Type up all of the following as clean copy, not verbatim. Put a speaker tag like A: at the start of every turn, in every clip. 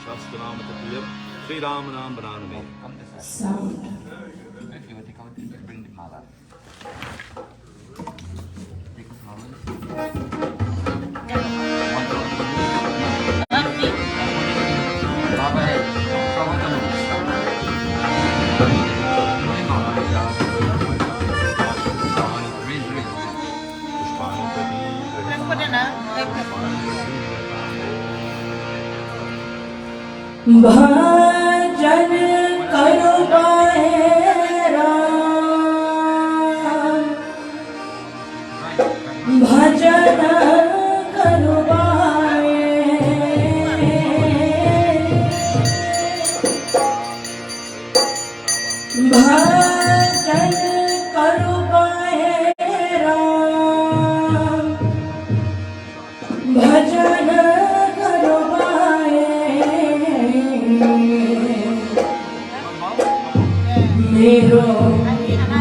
A: शास्त्रनाम तत्प्रियम श्री राम नाम बनान में
B: Sound. भजन करो बाहेरा, भजन करो बाहे, भजन करो बाहेरा, भजन करो बाहे। मेरो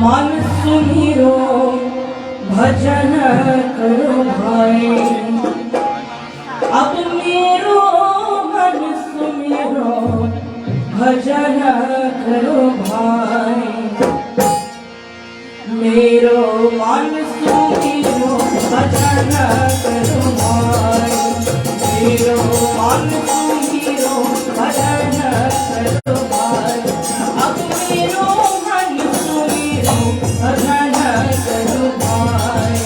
B: मन सुमिरो भजन करो भाई, अब मेरो मन सुमिरो भजन करो भाई, मेरो मन सुमिरो भजन करो भाई, मेरो मन सुमिरो भजन करो भाई, अब मेरो मन सुमिरो भजन करो भाई।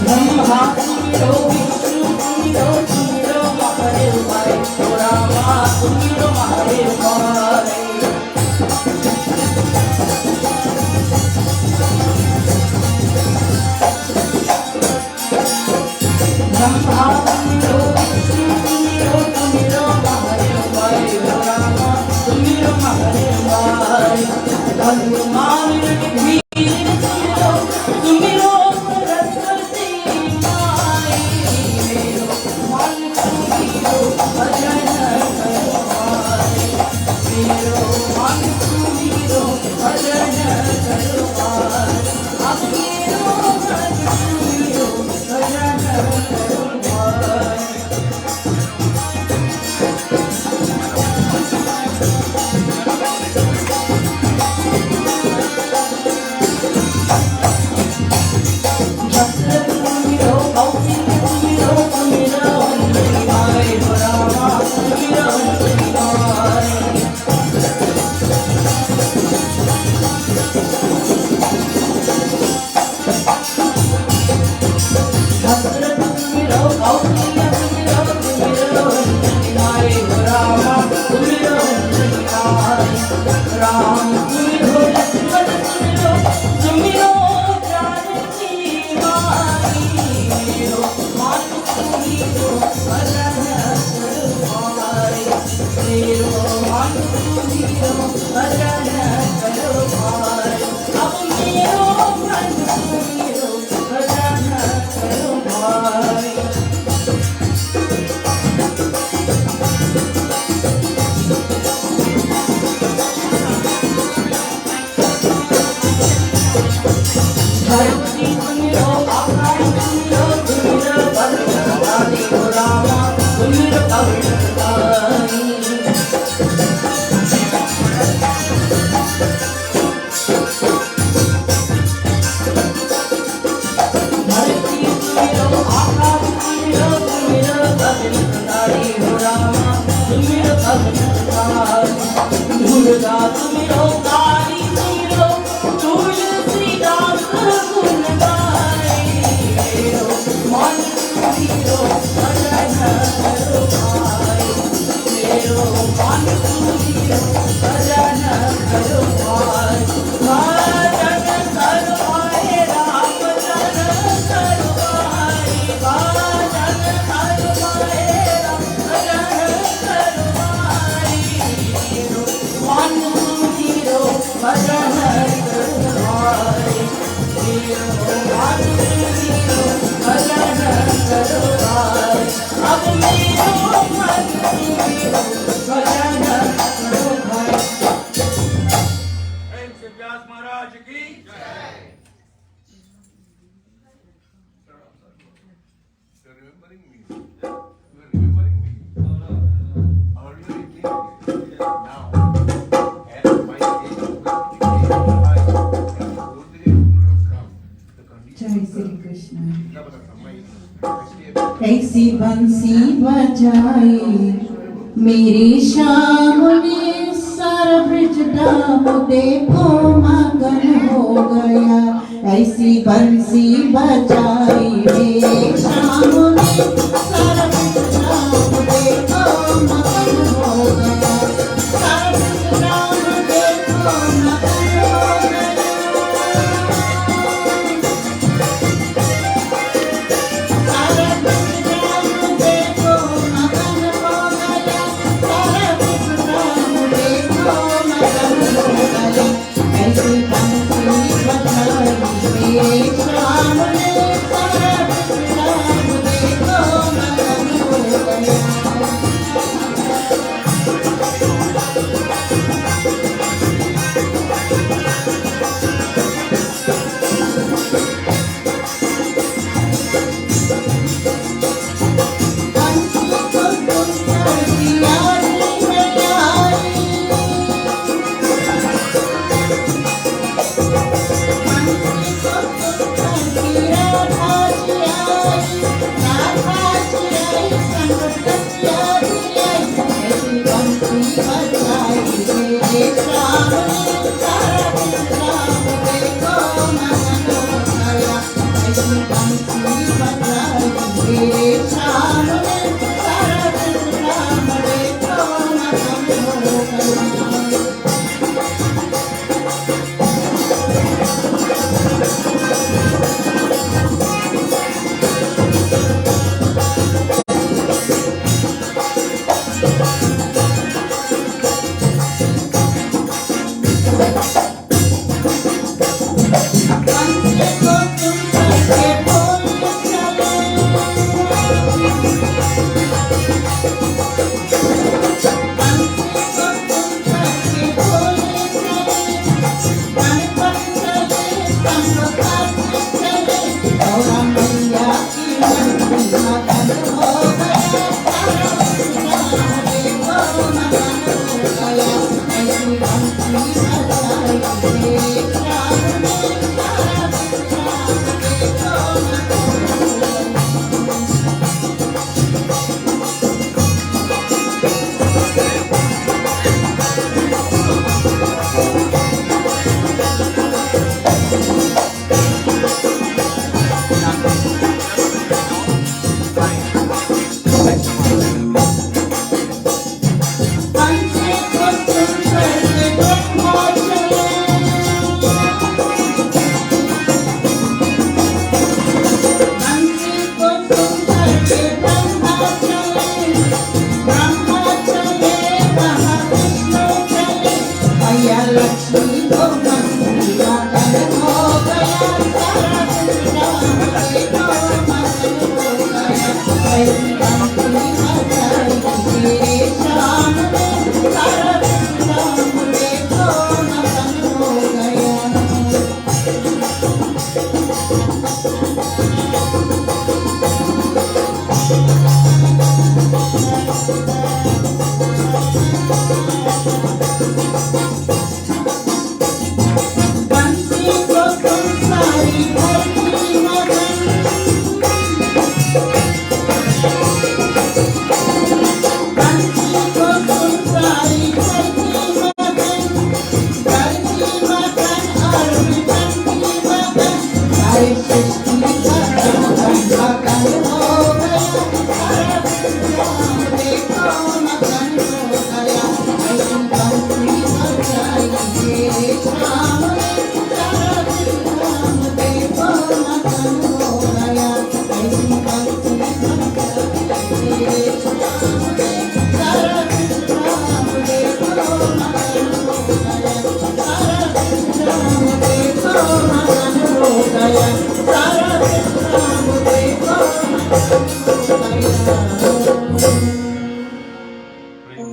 B: ब्रह्मा सुमिरो विष्णु सुमिरो सुमिरो महादेव भाई, रामा सुमिरो महादेव भाई। ब्रह्मा सुमिरो विष्णु सुमिरो सुमिरो महादेव भाई, रामा सुमिरो महादेव भाई। हनुमान वीर सुमिरो सुमिरो सरस्वती माई, मेरो मन सुमिरो भजन करो भाई, मेरो मन सुमिरो भजन करो भाई, अब मेरो मन सुमिरो भजन करो भाई। जसरथ सुमिरो कौशिक सुमिरो सुमिरो अंजलि माय, रामा सुमिरो अंजलि माय। जसरथ सुमिरो कौशिक सुमिरो सुमिरो अंजलि माय, रामा सुमिरो अंजलि माय। राम सुमिरो लक्ष्मण सुमिरो सुमिरो जानकी माई, मेरो मन सुमिरो भजन करो भाई, मेरो मन सुमिरो भजन करो भाई, अब मेरो मन सुमिरो भजन करो भाई। धरती सुमिरो आकाश सुमिरो सुमिरो भद्रकाली, रामा सुमिरो भद्रकाली। धरती सुमिरो आकाश सुमिरो सुमिरो भद्रकाली, रामा सुमिरो भद्रकाली। दुर्गा सुमिरो काली सुमिरो तुलसीदास गुण गाए, मेरो मन सुमिरो भजन करो भाई, मेरो मन सुमिरो भजन करो भाई। भजन करो भाई राम जन करो भाई, भजन करो भाई राम जन करो भाई, मेरो मन सुमिरो
C: remembering me. You are remembering me. Earlier it did. Now, at my age,
D: जय श्री कृष्ण। ऐसी बंसी बजाई मेरी शाम ने सारा ब्रिज डाम देखो मगन हो गया। ऐसी बंसी बजाई मेरी शाम ने सारा ब्रिज डाम देखो मगन हो गया। सारा ब्रिज डाम देखो मगन हो गया।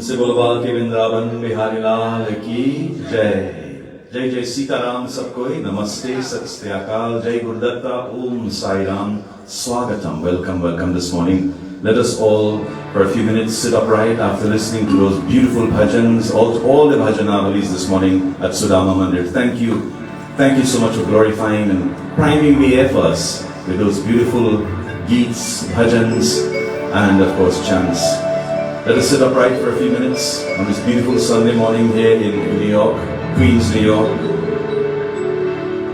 A: से बोलबाल के वृंदावन बिहारी लाल की जय। जय जय सीताराम सबको नमस्ते सत श्री अकाल। जय गुरुदत्ता। ओम Sai Ram. Swagatam. Welcome, welcome this morning. Let us all, for a few minutes, sit upright after listening to those beautiful bhajans, all the bhajanavalis this morning at Sudama Mandir. Thank you. Thank you so much for glorifying and priming the air for us with those beautiful geets, bhajans, and of course chants. Let us sit upright for a few minutes on this beautiful Sunday morning here in New York, Queens, New York.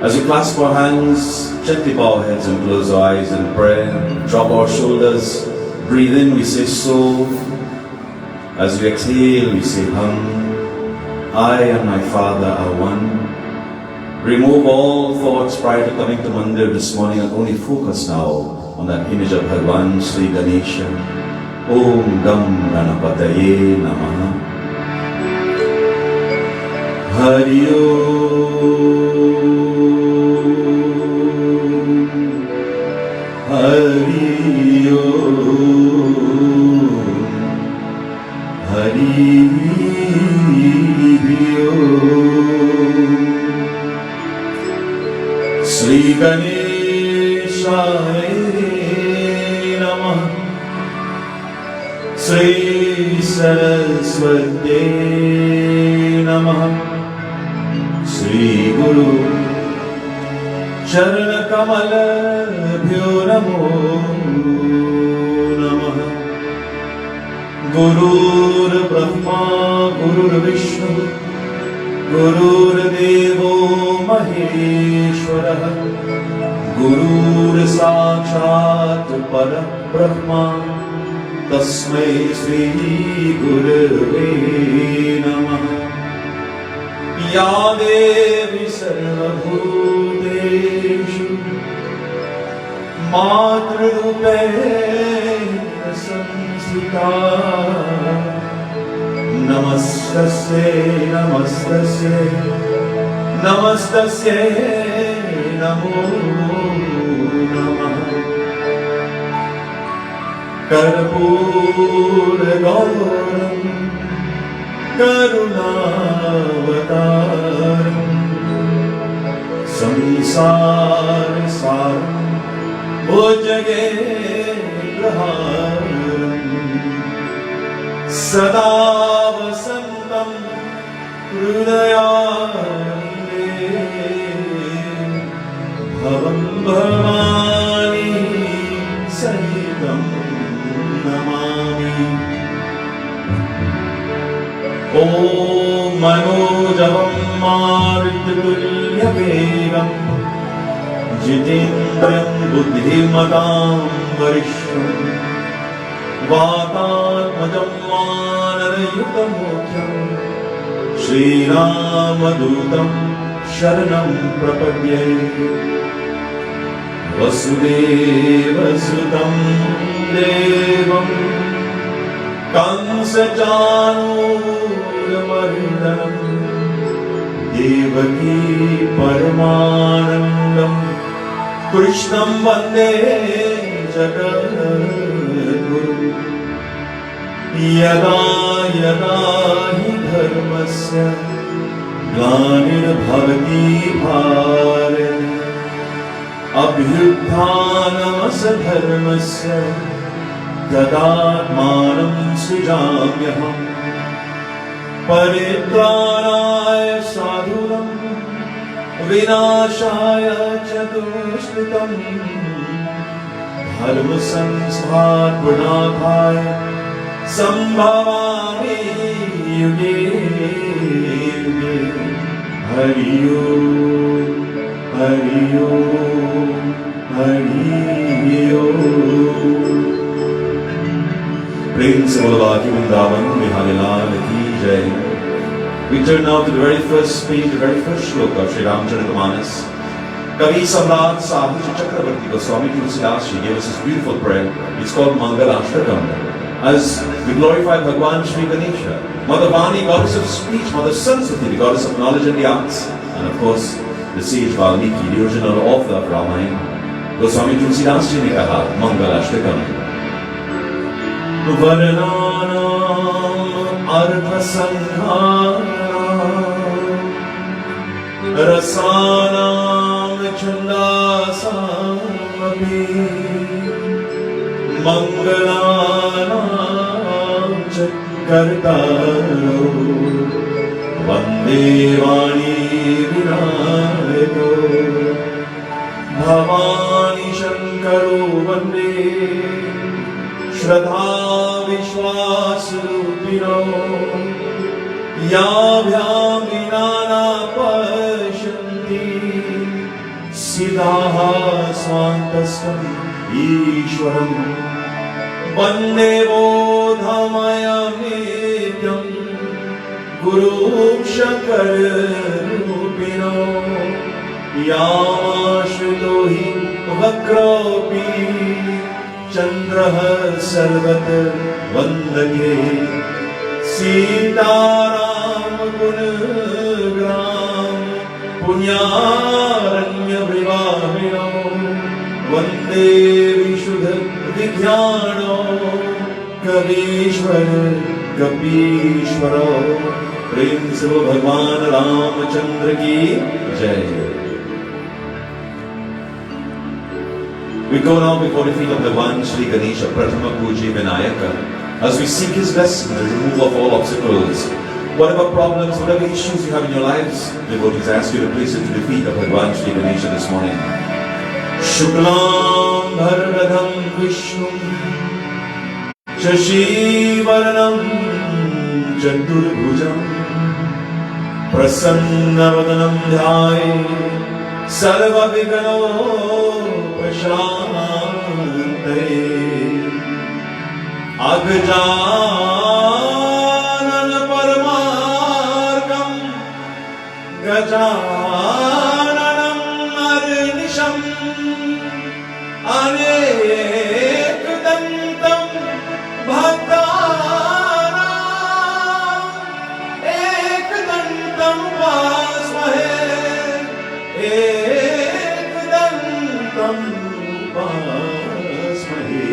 A: As we clasp our hands, gently bow our heads and close our eyes in prayer, drop our shoulders, breathe in, we say so. As we exhale, we say hum. I and my Father are one. Remove all thoughts prior to coming to Mandir this morning and only focus now on that image of Bhagwan Shri Ganesha. Om Gam Ganapataye Namaha. Hari Om. Hari Om. Hari Om. Shri Ganeshaya Namaha. Shri Saraswate Namaha. Shri Guru Charana Kamala Bhyo Namo Namaha. Gurur Brahma Gurur Vishnu Gurur Devo Maheshwara Gurur Sakshat Parabrahma Tasmai Shri Gurave Namaha. Ya Devi Sarvabhuteshu Matrurupena Samsita Namastasye Namastasye Namastasye Namo Namaha. Karpura Gauram Karunavataram Samsar Saram Bhojage Praharam Sada Vasantam Hridayande Bhavam Bhavani Sahitam Namami. Om Manojavam Marutyatulyavevam Jitendram Buddhimatam Varishram Vatatmajam Manarayutamukhyam Shri Ramadutam Sharanam Prapadye. Vasudeva Sutam Devam Kansa Chanuramardanam Devaki Paramanandam Krishnam Vande Jagadguru. Yada yada hi dharmasya glanirabhavati bharat abhyutthanamasadharmasya tadatmanam srijamyaham. Paritranaya sadhuram vinashaya chaturshritam dharma samsthapanakaya sambhavami yuge yuge. Hari Om, Hari Om, Hari Om. Prem se bolwa ki Vrindavan Bihari Lal ki Jai. We turn now to the very first page, the very first shloka of Shri Ramcharitamanas. Kavi Samrat Sahija Chakravarti Goswami Tulsidas Shri gave us this beautiful prayer. It's called Mangalashtakam. As we glorify Bhagwan Shri Ganesha, Mother Vani, goddess of speech, Mother Saraswati, the goddess of knowledge and the arts, and of course, the sage Valmiki, the original author of Ramayan. Goswami Tulsidas Ji ne kaha, Mangalashtakam. Varanam Artha Sanghara Rasanam Chandasam सर्वमपि मङ्गलानां च कर्तारो वन्दे वाणी विनायको भवानी शङ्करो वन्दे श्रद्धा विश्वासरूपिणो याभ्यां विना पश्यन्ति सिद्धाः स्वान्तस्थम् ईश्वरम् वन्दे बोधमयमेत्यं गुरुं शङ्कररूपिणो यामाश्रितो हि वक्रोऽपि चन्द्रः सर्वत्र वन्दके सीताराम गुणग्राम पुण्यारण्यविवाहिनो वन्दे विशुद्ध विज्ञानो कवीश्वर कपीश्वरो प्रेम से वो भगवान रामचंद्र की जय। We go now before the feet of the one Shri Ganesha, Prathama Puji Vinayaka, as we seek his blessing, the removal of all obstacles. Whatever problems, whatever issues you have in your lives, devotees ask you to place it to the feet of Bhagwan Shri Ganesha this morning. Shuklam Bharadham Vishnum Shashivaranam Chaturbhujam Prasannavadanam Dhyaye Sarva Vigano Prashante Agjanan Paramargam Gajananam Arnisham Anekdantam Bhaktanam Ekdantam Vasmahe Ekdantam Vasmahe.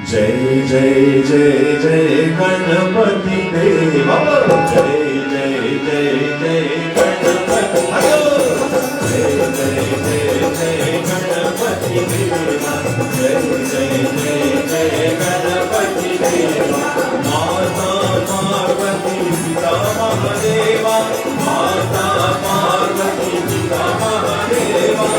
A: Jai Jai Jai Jai Ganapati Deva. Jai Jai Jai Jai Ganapati Deva. Jai Jai Jai Jai Ganapati Deva. Jai Jai Jai Jai Ganapati Deva. Mata Parvati Pita Mahadeva. Mata Parvati Pita Mahadeva.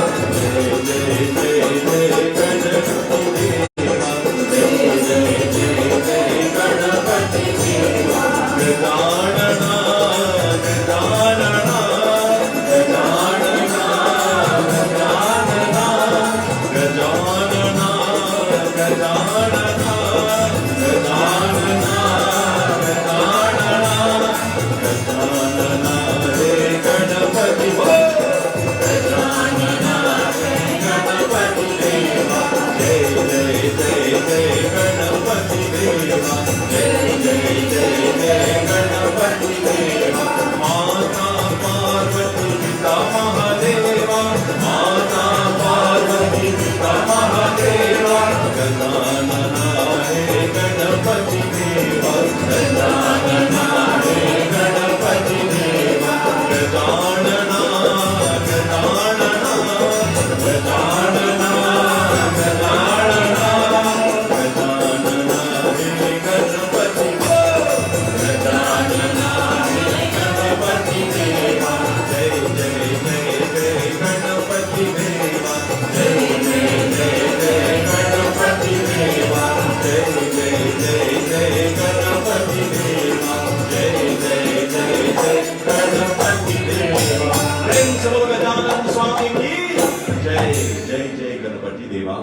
A: Jai Jai Jai Jai Ganapati Deva.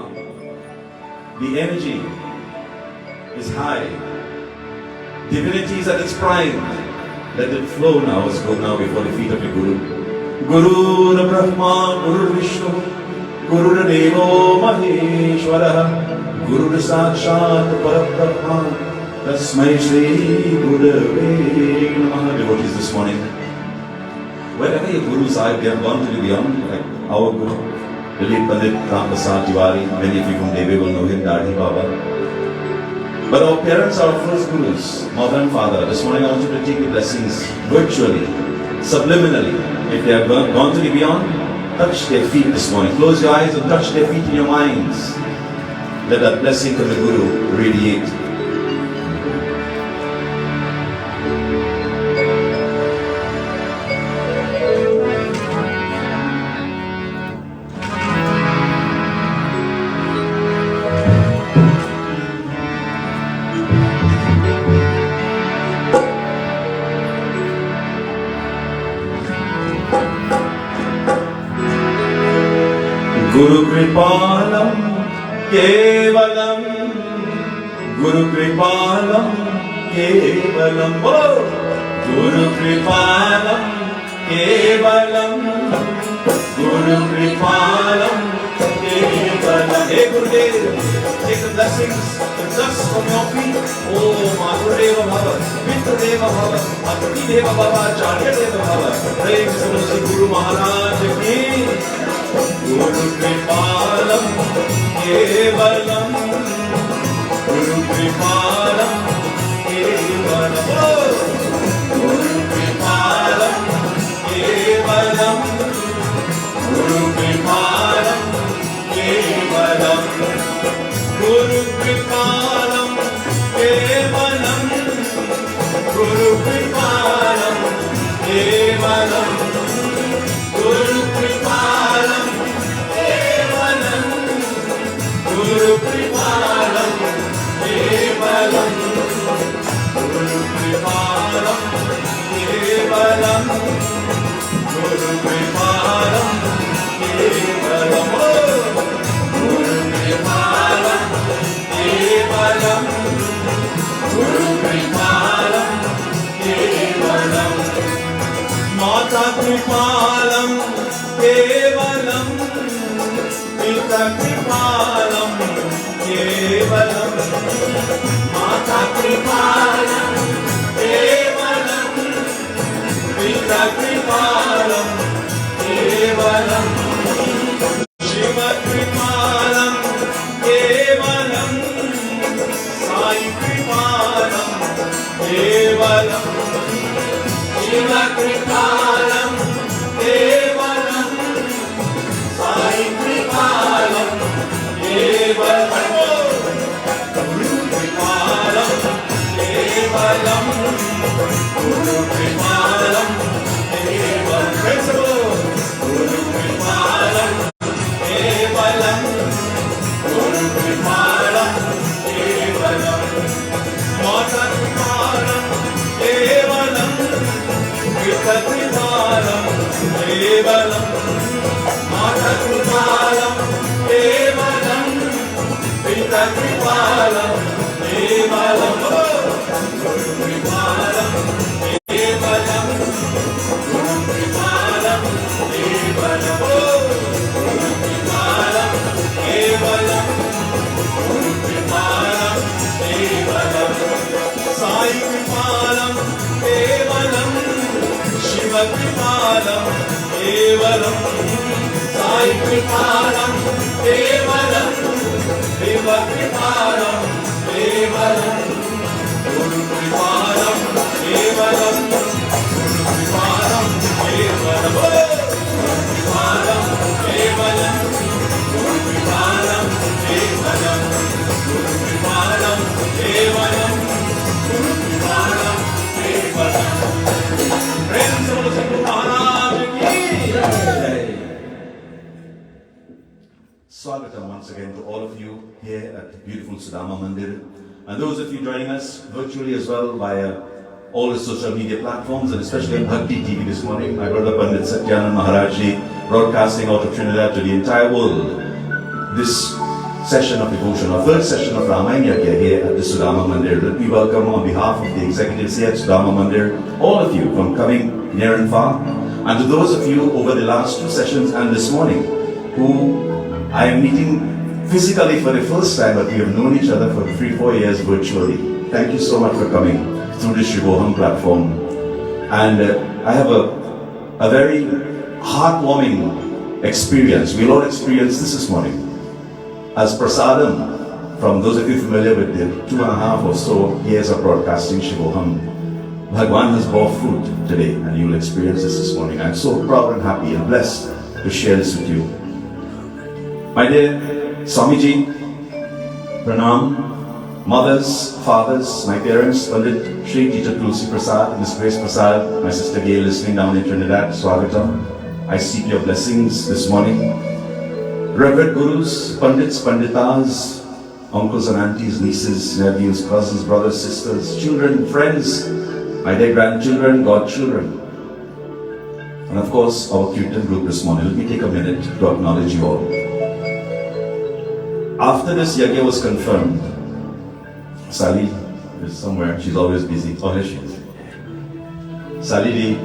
A: The energy is high. Divinity is at its prime. Let it flow now. Let's go now before the feet of the Guru. Guru Brahma, Guru Vishnu, Guru Devo Maheshwara, Guru Sakshat Parabrahma, Tasmai Shri Gurave Namaha. Devotees this morning, wherever your Gurus are, they have gone to the beyond, like our Guru, Dilip Pandit Ram Prasad Tiwari. Many of you from Devi will know him, Dadhi Baba. But our parents are our first Gurus, mother and father. This morning I want you to take the blessings virtually, subliminally. If they have gone to the beyond, touch their feet this morning. Close your eyes and touch their feet in your minds. Let that blessing from the Guru radiate. Guru Kripalam Kevalam Guru Kripalam Kevalam Guru Kripalam Kevalam Guru Kripalam Kevalam. Hey Gurudev, take the blessings, the dust from your feet. Oh Madhureva Bhava, Mitradeva Bhava, Atrideva Bhava, Acharyadeva Bhava. Praise Sri Guru Maharaj Ki. Guru Kripalam Kevalam Guru Kripalam Kevalam Guru Kripalam Kevalam Guru Kripalam Kevalam Guru Kripalam Kevalam Guru Kripalam Kevalam Guru Kripalam Guru Kripalam Kevalam Guru Kripalam Kevalam Guru Kripalam Kevalam Guru Kripalam Kevalam Guru Kripalam Kevalam Mata Kripalam Kevalam Pita Kripalam Kevalam Mata Kripalam Kevalam Pita Kripalam Kevalam Shiva Kripalam Kevalam Sai Kripalam Kevalam Shiva Kripalam Kevalam Sai Kripalam Kevalam Guru Kripalam Kevalam Guru Kripalam Kevalam Guru Kripalam Kevalam Guru Kripalam Kevalam Mata Kripalam Kevalam Pita Kripalam Kevalam Mata Kripalam Kevalam Pita Kripalam Kevalam Guru Kripalam Kevalam Guru Kripalam Kevalam Guru Kripalam Kevalam Guru Kripalam Kevalam Sai Kripalam Kevalam Shiva Kripalam Kevalam Sai Kripalam Kevalam Deva Kripalam Kevalam Guru Kripalam Kevalam Guru Kripalam Kevalam Guru Kripalam Kevalam Guru Kripalam Kevalam Guru Kripalam Kevalam Guru Kripalam Kevalam. Praise the Lord, Guru Maharaj Ki. Swagatam once again to all of you here at the beautiful Sudama Mandir, and those of you joining us virtually as well via all the social media platforms, and especially on Bhakti TV this morning. My brother Pandit Satyanand Maharaj Ji broadcasting out of Trinidad to the entire world this session of devotion, our third session of Ramayan Yagya here at the Sudama Mandir. Let me welcome on behalf of the executives here at Sudama Mandir, all of you from coming near and far, and to those of you over the last two sessions and this morning who I am meeting physically for the first time, but we have known each other for 3-4 years virtually. Thank you so much for coming through the Shri platform. And I have a very heartwarming experience. We'll all experience this morning. As prasadam, from those of you familiar with the 2.5 or so years of broadcasting Shri Bhagwan has bore fruit today, and you'll experience this morning. I'm so proud and happy and blessed to share this with you. My dear Swamiji, Pranam, mothers, fathers, my parents, Pandit Shri, Teacher Tulsi Prasad, Miss Grace Prasad, my sister Gail listening down in Trinidad, Swagatam. I seek your blessings this morning. Reverend Gurus, Pandits, Panditas, uncles and aunties, nieces, nephews, cousins, brothers, sisters, children, friends, my dear grandchildren, godchildren, and of course our Kirtan group this morning. Let me take a minute to acknowledge you all. After this yagya was confirmed, Sally is somewhere, she's always busy. Oh, here she is. Sally,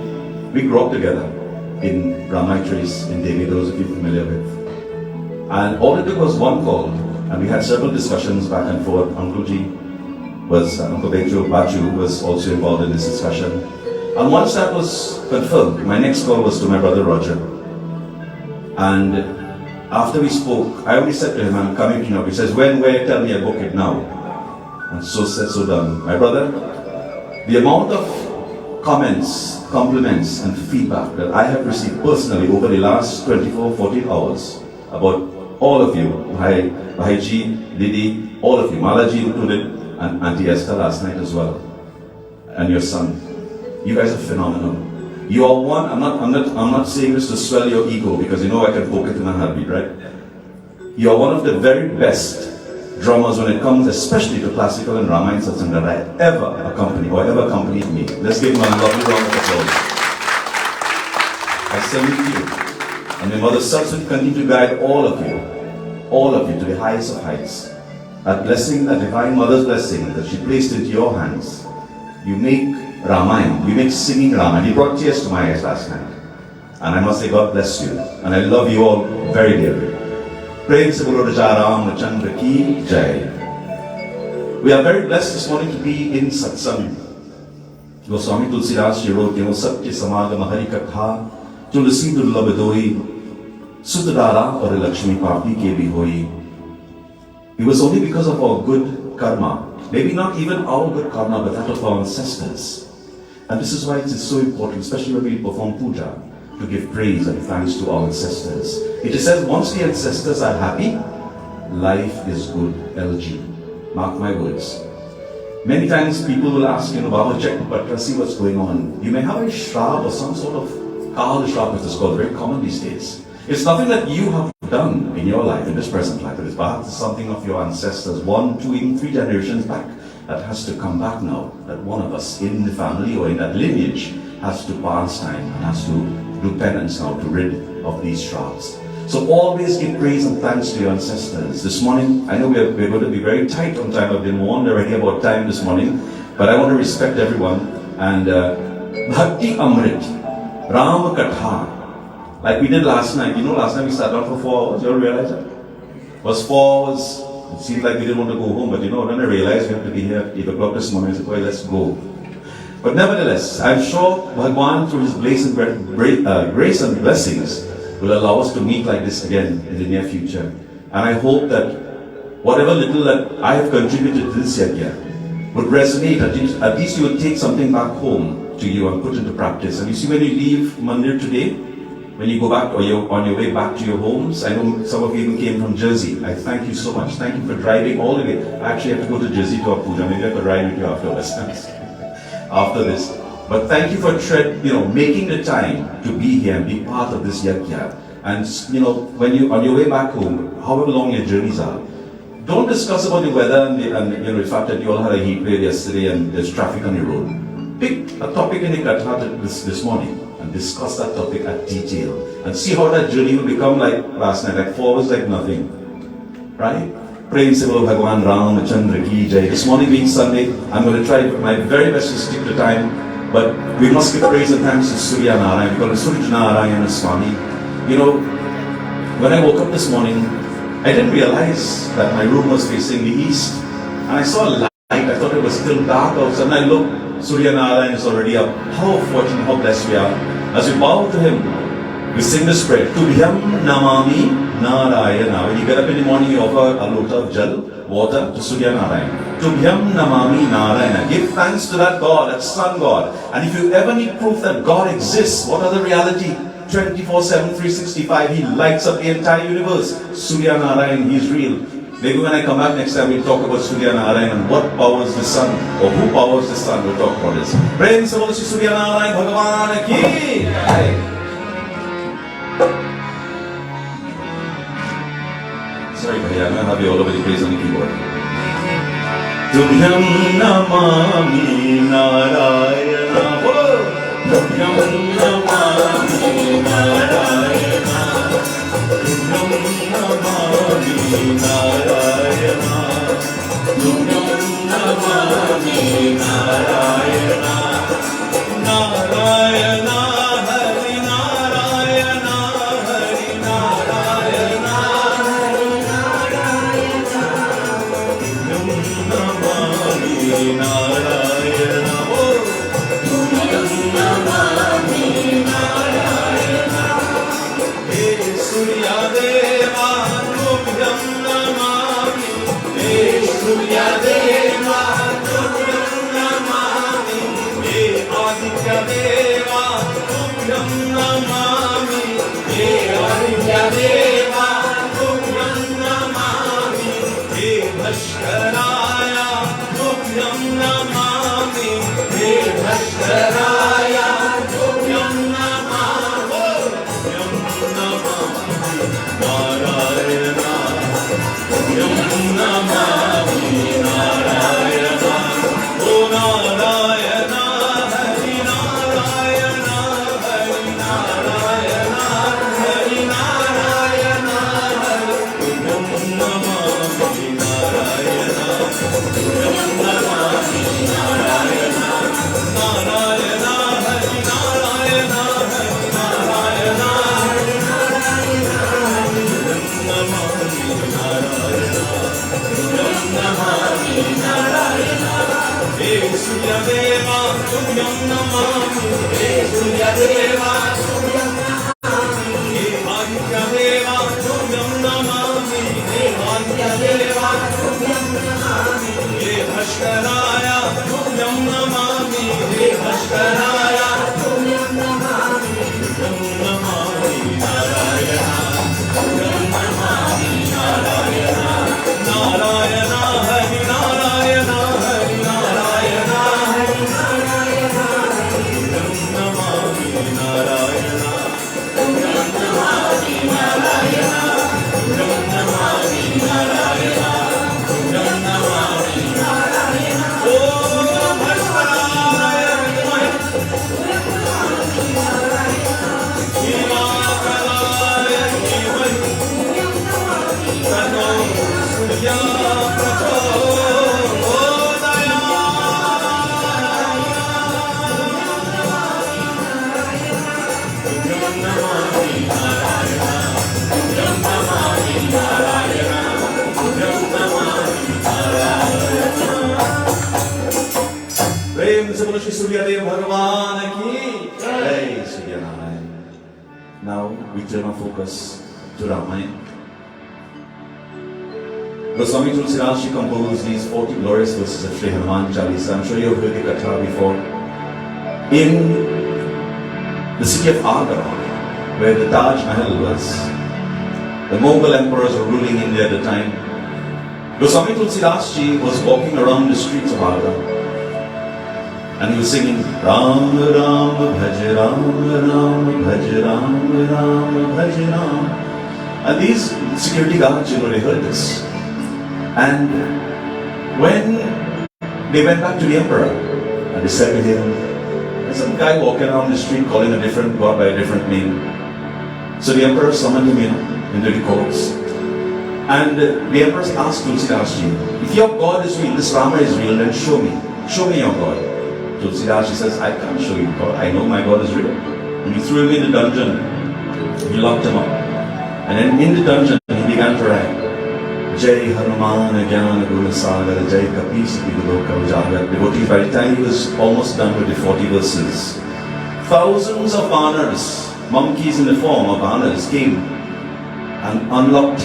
A: we grew up together in Ramayan in Devi, those of you familiar with. And all it took was one call, and we had several discussions back and forth. Uncle Bejo Bachu was also involved in this discussion. And once that was confirmed, my next call was to my brother Roger. And after we spoke, I already said to him, I'm coming to know. He says, when, where, tell me, I book it now. And so said, so done. My brother, the amount of comments, compliments and feedback that I have received personally over the last 24-48 hours about all of you, Bhaiji, Didi, all of you, Malaji included, and Auntie Esther last night as well, and your son. You guys are phenomenal. You are one. I'm not saying this to swell your ego, because you know I can poke it in a heartbeat, right? You are one of the very best drummers when it comes, especially to classical and Ramayan satsang that I ever accompanied me. Let's give him a lovely round of applause. I salute you, and may Mother Saraswati continue to guide all of you to the highest of heights. That blessing, that divine Mother's blessing that she placed into your hands, you make Ramayan, you make singing Ramayan. You brought tears to my eyes last night. And I must say, God bless you. And I love you all very dearly. Prem se bolo Raja Ramachandra ki jai. We are very blessed this morning to be in satsang. Goswami Tulsidas, she wrote, Satya Samagama Hari Kathaa, Tulsi Dulla Bedoi, Sutadara or Lakshmi Papi ke bhi hoi. It was only because of our good karma. Maybe not even our good karma, but that of our ancestors. And this is why it is so important, especially when we perform puja, to give praise and thanks to our ancestors. It is said, once the ancestors are happy, life is good, LG. Mark my words. Many times people will ask, Baba, check the patra, see what's going on. You may have a shrab or some sort of kal shrab, as it's called, very common these days. It's nothing that you have done in your life, in this present life. It is perhaps something of your ancestors, 1, 2, even 3 generations back, that has to come back now. That one of us in the family or in that lineage has to pass time and has to do penance now to rid of these shrubs. So always give praise and thanks to your ancestors. This morning, I know we're going to be very tight on time. I've been warned already about time this morning, but I want to respect everyone. And Bhakti Amrit, Ram Kathaa, like we did last night. Last night we sat down for 4 hours. You all realize that? It was 4 hours. It seemed like we didn't want to go home, but when I realized we have to be here at 8 o'clock this morning, I said, well, let's go. But nevertheless, I'm sure Bhagwan, through His grace and blessings, will allow us to meet like this again in the near future. And I hope that whatever little that I have contributed to this yagya would resonate. At least you will take something back home to you and put into practice. And you see, when you leave Mandir today, when you go back or you're on your way back to your homes, I know some of you even came from Jersey. I thank you so much. Thank you for driving all the way. I actually have to go to Jersey to a puja. Maybe I could ride with you afterwards. After this. But thank you for making the time to be here and be part of this yagya. And when you on your way back home, however long your journeys are, don't discuss about the weather and the fact that you all had a heat wave yesterday and there's traffic on the road. Pick a topic in the kathaa this morning and discuss that topic at detail and see how that journey will become like last night. Like 4 hours, like nothing, right? Prem se bolo Bhagwan Ramachandra ki jai. This morning being Sunday, I'm going to try my very best to stick to time, but we must give praise and thanks to Surya Narayan, because Surya Narayana Swami. When I woke up this morning, I didn't realize that my room was facing the east, and I saw a light. I thought it was still dark outside, and I looked, Surya Narayan is already up. How fortunate, how blessed we are. As we bow to him, we sing this prayer, Tubhyam Namami Narayana. When you get up in the morning, you offer a lota of jal, water, to Surya Narayan. Tubhyam Namami Narayana. Give thanks to that God, that Sun God. And if you ever need proof that God exists, what other reality 24/7, 365. He lights up the entire universe. Surya Narayan, He's real. Maybe when I come back next time, we'll talk about Surya Narayan and what powers the sun, or who powers the sun. We'll talk about this. Prem se bolo Surya Narayan Bhagavan ki jai. Sorry, bhaiya, I'm gonna have you all over the place on the keyboard. Tubhyam namami Narayana. Tubhyam namami Narayana. Tubhyam namami Narayana. Tubhyam namami Narayana. Narayana Hari Narayana Hari Narayana Hari Narayana. Tubhyam namami Narayana. Tubhyam namami Narayana. Hey Surya Deva, Tubhyam namami. Hey Surya Deva, Tubhyam namami. Hey Aditya Deva, Tubhyam namami. Hey Aditya Deva, Tubhyam namami. Hey Bhaskaraya, Tubhyam namami. Hey Bhaskaraya, Tubhyam namami. Tubhyam namami Narayana. Tubhyam namami Narayana. Oh Narayana Hari Narayana Hari Narayana Hari Narayana. Tubhyam namami Narayana. Tubhyam namami Narayana. Narayana Hari Narayana Hari Narayana Hari Narayana. Tubhyam namami Narayana. Tubhyam namami Narayana. Hey Surya Deva, Tubhyam namami. Hey Surya Deva, Tubhyam namami. Hey Aditya Deva, Tubhyam namami. Hey Aditya Deva, Tubhyam namami. Hey Bhaskaraya, Tubhyam namami. Hey Bhaskaraya, Tubhyam namami. Tubhyam namami Narayana. Tubhyam namami Narayana. Narayana Hari Narayana Hari Narayana Hari Narayana. Tubhyam namami Narayana. Tubhyam namami Narayana. Tubhyam namami Narayana. Tubhyam namami Narayana. Oh Bhaskaraya Vimahi. Tubhyam namami Narayana. Himakalaya Vimahi. Tubhyam namami Narayana. Surya Prachodaya. Tubhyam namami Narayana. Tubhyam namami Narayana. Tubhyam namami Narayana. Prem se bolo Shri Surya Dev Bhagavan ki jai. Surya Narayan. Now we turn our focus to Ramayan. Goswami Tulsidas Ji composed these 40 glorious verses of Shri Hanuman Chalisa. I'm sure you've heard the kathaa before. In the city of Agra, where the Taj Mahal was, the Mughal emperors were ruling India at the time. Goswami Tulsidas Ji was walking around the streets of Agra and he was singing Ram Ram Bhaj Ram Ram Bhaj Ram Ram Bhaj Ram. And these security guards, they heard this. And when they went back to the emperor and they said to him, there's some guy walking around the street calling a different god by a different name. So the emperor summoned him into the courts. And the emperor asked Tulsidas Ji, if your God is real, this Rama is real, then show me your God. Tulsidas Ji says, I can't show you God, I know my God is real. And he threw him in the dungeon, he locked him up. And then in the dungeon he began to write, Jai Hanuman Yagya Guna Sagar, Jai Kapisa Viloka Ujagar. Devotees, by the time he was almost done with the 40 verses, thousands of honors, monkeys in the form of honors, came and unlocked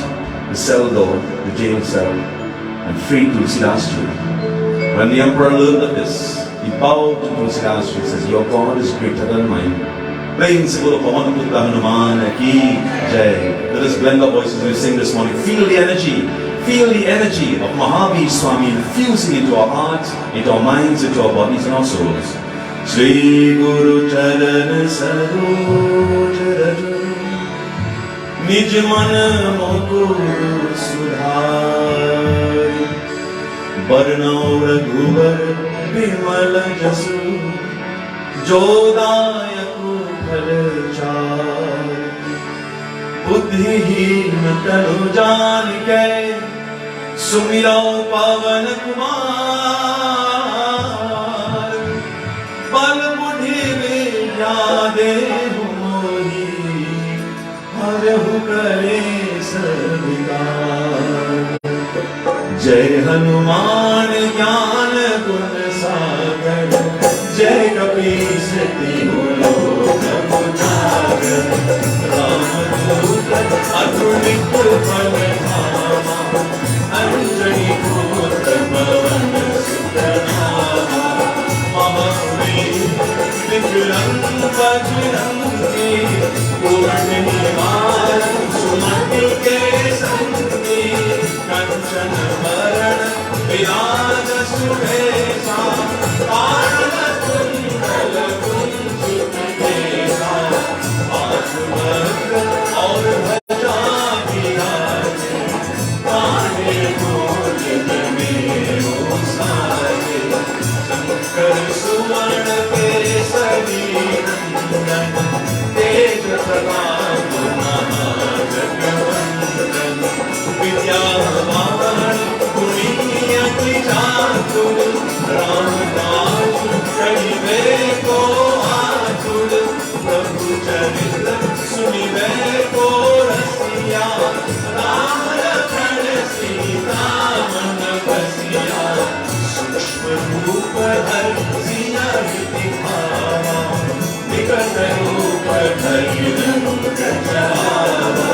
A: the cell door, the jail cell, and freed Tulsidas Ji. When the emperor learned of this, he bowed to Tulsidas Ji and says, your God is greater than mine. प्रेम से बोलो पवन पुत्र हनुमान की जय. Let us blend our voices as we sing this morning. Feel the energy of Mahavir Swami infusing into our hearts, into our minds, into our bodies and our souls. Shri Guru Charan Saroj Raj Nij Man Mokur Sudhar Barnau Raghuvar Bimal Jasu Jodayaku Phalchar Buddhihin Tanu Jaan Ke Sumiro Pavan Kumar Bal Buddhi Vidya Dehu Mohi Harahu Kare Sarvikar Jai Hanuman Jnana Gun Sagar Jai Kapis Tiholo Namujagar Ramaduta Atulik Palhama Anjani Putra Pavan Sutanama Mahavir Vikram Vajrangi Purnani Maran Sumati Ke Sangi Kanchan Varan Viraj Suresa Karna Kundal Kunjit Desa Ashwamedha aur bhaja viraaje Kaane Gojit Mero Saaje Shankar Suvarna Kesari Nandan Tej Pratap Mahajagvandan Vidyavan Puniyati Chatur Ramdas Kalive Ko Atur Prabhu Charitra Sunive Ko Rasiya Ram Lakshman Sita Man Basiya Sukshma Roop Har Siya Dikhava Nikat Roop Dhari Rang Gajava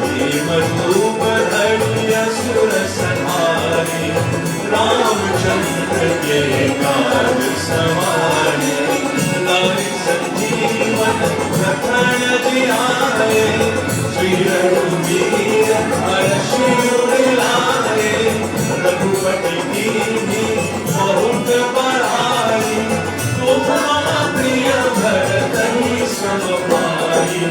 A: Prem Roop Dhari Asur Sanhari Ramchandra Ke Kaaj Samare Lai Sanjeevan Rakhan Jiyaye Shri Raghuveer Arshi Udilaye Raghupati Dini Bahut Barayi Tumhara Priya Bharatani Samabhai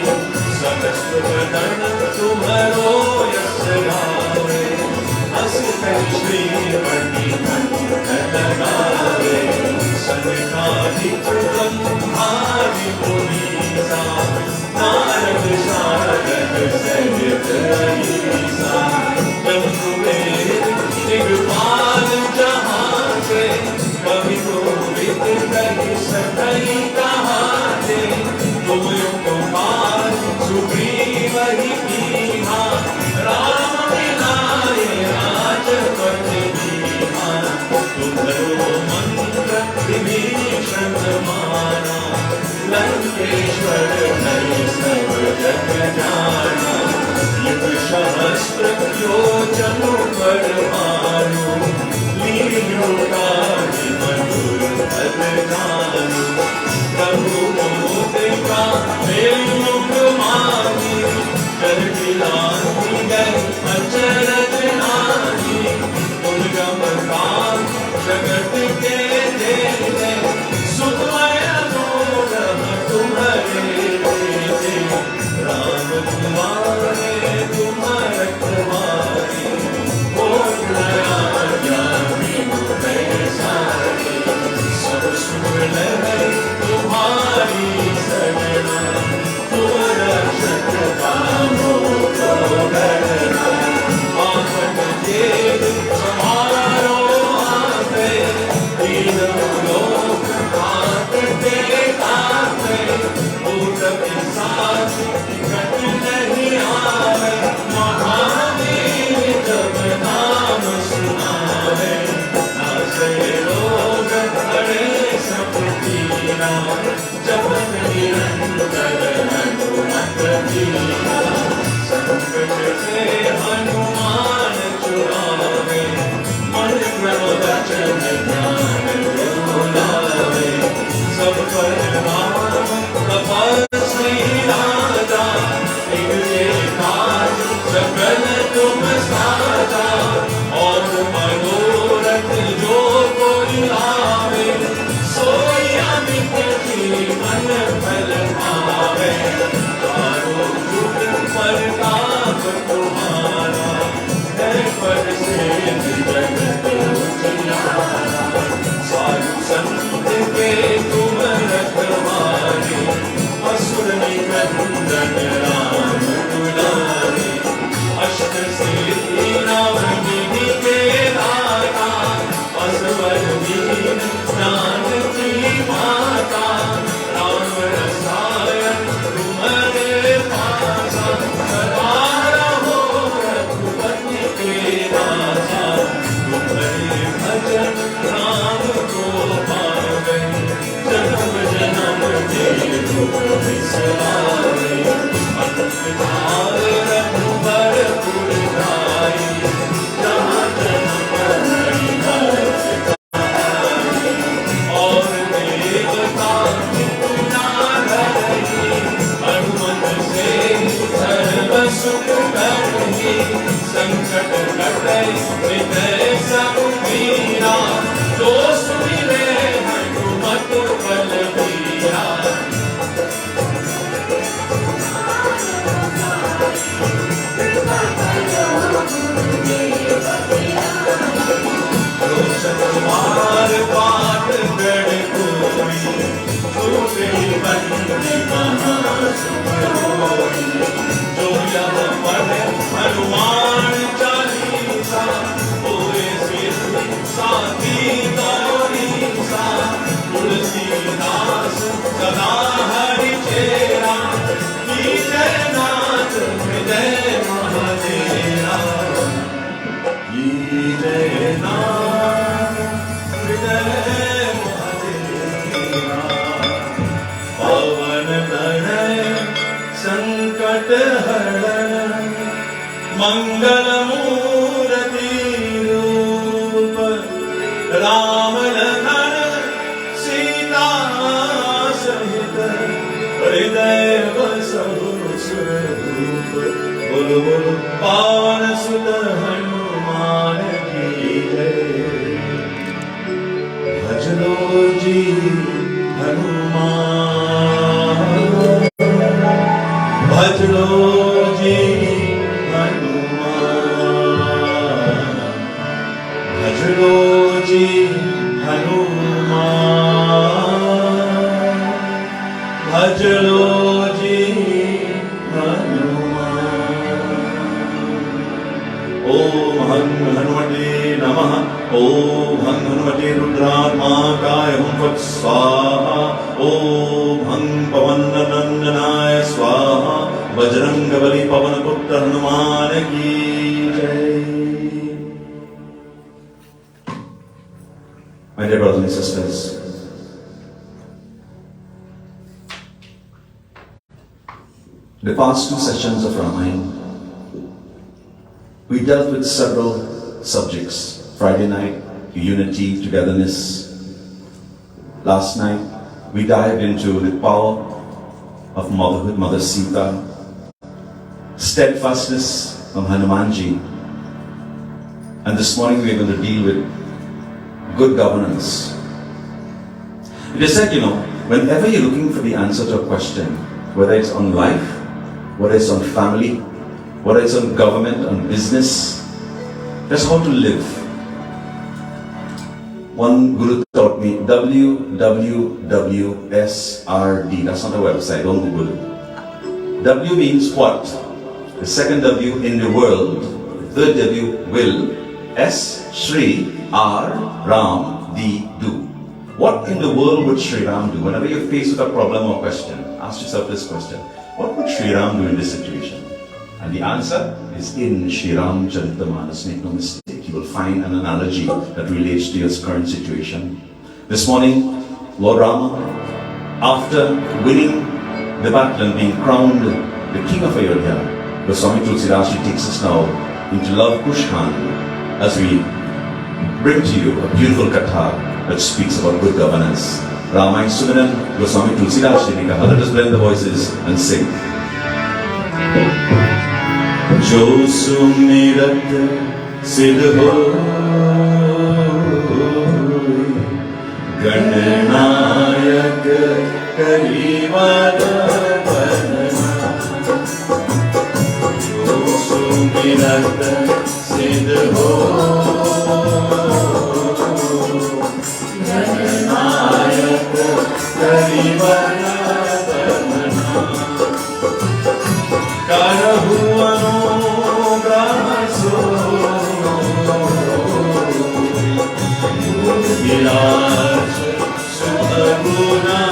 A: Sakastavadan Tumharo Yash Gaave Asita Shri Mani Nagave Sankhadi Brahmari Munisa Narad Sharad Sajit Raisa Jamved Digpal Jahan Se Kabhi Govind Kahi Satai Kahate Tum Kumar Sugriv Hi Kiha Ram Milaye Rajpati Diha Tumharo Mantra Vibhishan Mara Lankeshwar Hari Sab Jag Jana Yug Shahastra Yojanu Parmanu Liyo Kari Madhur Adhanu Prabhu Mudika Meyug Mani Jal Gilani Gai Acharaj Nani Ulgam Kaam Jagat Ke Dete Sudmaya Modah Tumhare Dete Ram Tumhare Tumhara Kumari Bholaya Jami Mudhe Sari Sab Sur Hai Tumhari Sagna Tumhara Shakta Mo
C: संकट कटे हृदय सब मीरा जो Sumire Hanumat बलबीरा रोशनवार पाठ गढ़ कोई छूटे बंदी महासुख होई जो यह पढ़े हनुमान चालीसा होए सिद्धि साथी गौरीसा तुलसीदास सदा हरि चेरा कीजय नाथ हृदय महादेरा कीजय नाथ हृदय महादेरा पवन तनय संकट हरण मंगल मूर्ति रूप राम लखन सीता सहित हृदय बसहु स्वरूप बोलो बोलो पावन सुत हनुमान की जय भज लो जी हनुमान भज लो जी हनुमान भज लो जी हनुमान भज लो जी हनुमान ओम हं हनुमते नमः ओम हं हनुमते रुद्रात्माकाय हुं फट् स्वाहा ओम हं पवननंदनाय स्वाहा बजरंगबली पवनपुत्र हनुमान की जय। My dear brothers and sisters, the past two sessions of Ramayan, we dealt with several subjects. Friday night, unity, togetherness. Last night, we dived into the power of motherhood, Mother Sita, steadfastness of Hanumanji. And this morning, we are going to deal with good governance. It is said, whenever you're looking for the answer to a question, whether it's on life, whether it's on family, whether it's on government, on business, that's how to live. One guru taught me WWWSRD. That's not a website, don't Google it. W means what? The second W in the world, the W will, S, Shri, R, Ram, D, do. What in the world would Shri Ram do? Whenever you're faced with a problem or question, ask yourself this question. What would Shri Ram do in this situation? And the answer is in Shri Ram Charitamanas. Make no mistake. You will find an analogy that relates to your current situation. This morning, Lord Rama, after winning the battle and being crowned the king of Ayodhya, Goswami Tulsidas takes us now into Love Kush Khan as we bring to you a beautiful kathaa that speaks about good governance. Ramayan Sudanan, Goswami Tulsidas ji ne kaha. Let us blend the voices and sing. Jo sumirat siddh hoy, Gananayak karivada banana. Jo sumirat siddh hoy, Gananayak karivada banana. Karahu Vilas Sudama Mandir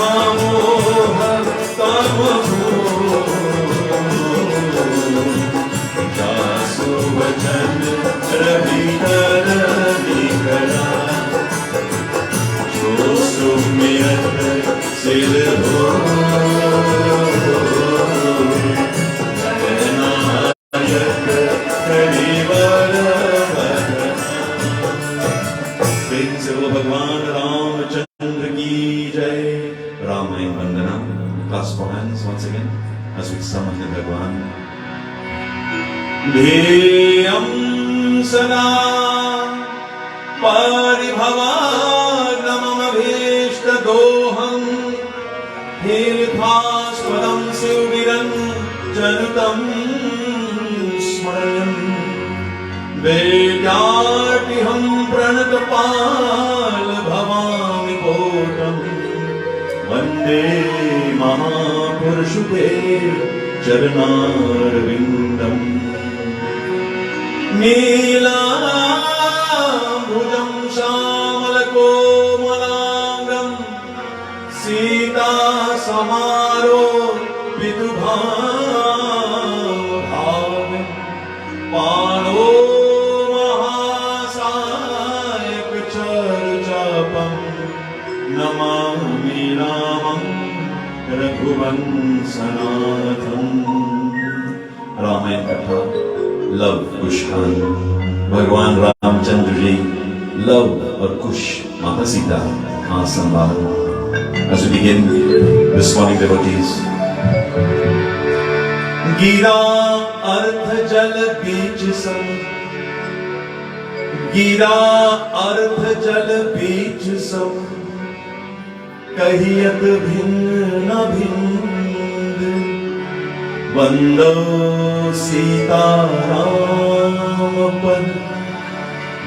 C: महामोह तमो दासो वचन रवि कर निकरा जो सुमिरत सिर हो नायक परिवर प्रेम से वो भगवान रामचंद्र की जय। रामायण वंदना। Clasp for hands once again as we summon the Bhagwan. ध्येयं सदा परिभवाग्नमभीष्टदोहं हीलिकास्पदं शिवविरञ्जनुतं स्मरणं वेद्यार्तिहं प्रणतपाल भवामि कोटं वन्दे महापुरुषुते चरणारविन्दम् नीलाम्बुजं श्यामलकोमलाङ्गं सीता समारोपितुभावं पाणो महासायकचर्चापं नमामि रामं रघुवंशनाथम्। रामायण कथा लव कुश खान, भगवान रामचंद्र जी लव और कुश माता सीता खान संभाल। As we begin this morning, devotees, गिरा अर्थ जल बीच सम, गिरा अर्थ जल बीच सम, कहियत भिन्न भिन्न, वंदो सीता राम पद,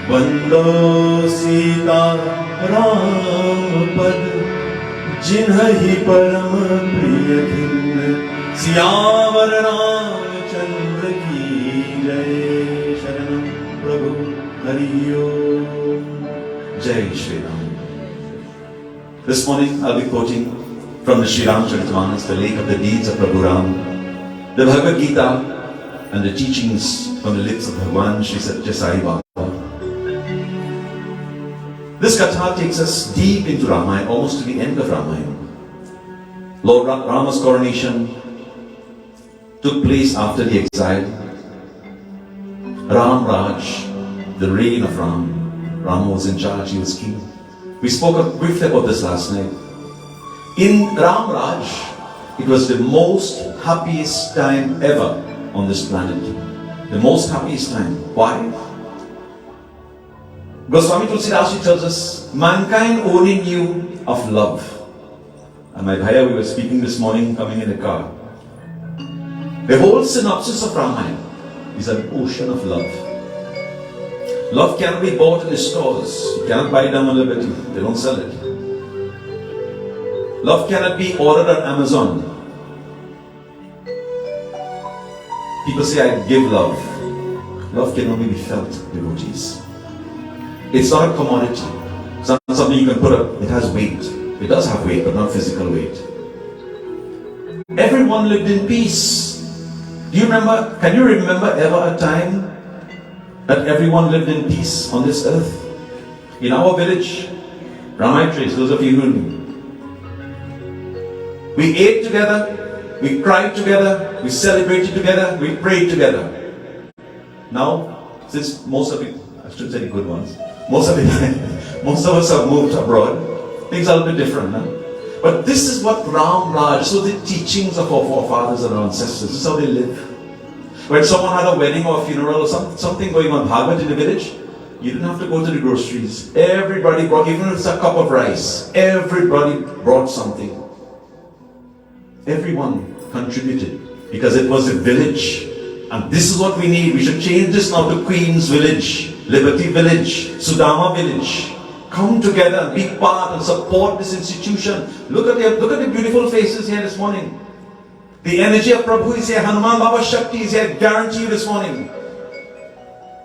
C: वंदो सीता राम पद, जिन्हि परम प्रिय खिन्न, सियावर रामचंद्र की जय। शरणं प्रभु हरि ओम। जय Shri Ram. This morning I'll be quoting from the Shri Ramacharitamanus, the lake of the deeds of Prabhu Ram, the Bhagavad Gita and the teachings from the lips of Bhagwan Shri Satya Sai Baba. This katha takes us deep into Ramayana, almost to the end of Ramayana. Lord Rama's coronation took place after the exile. Ram Raj, the reign of Ram. Rama was in charge, he was king. We spoke briefly about this last night. In Ram Raj, it was the most happiest time ever on this planet. The most happiest time. Why? Goswami Tulsidas tells us, mankind only knew of love. And my bhaiya, we were speaking this morning coming in the car. The whole synopsis of Ramayana is an ocean of love. Love cannot be bought in the stores. You cannot buy it on Liberty. They don't sell it. Love cannot be ordered on Amazon. People say, I give love. Love can only be felt, devotees. It's not a commodity. It's not something you can put up. It has weight. It does have weight, but not physical weight. Everyone lived in peace. Do you remember, can you remember ever a time that everyone lived in peace on this earth? In our village, Ramayan Trace, those of you who knew, we ate together, we cried together, we celebrated together, we prayed together. Now, since most of it, I should say the good ones, most of us have moved abroad, things are a bit different, huh? But this is what Ram Raj, so the teachings of our forefathers and our ancestors, this is how they live. When someone had a wedding or a funeral or something going on, Bhagavad in the village, you didn't have to go to the groceries. Everybody brought, even if it's a cup of rice, everybody brought something. Everyone contributed because it was a village. And this is what we need. We should change this now to Queen's Village, Liberty Village, Sudama Village. Come together and be part and support this institution. Look at the beautiful faces here this morning. The energy of Prabhu is here. Hanuman Baba Shakti is here. Guarantee you this morning.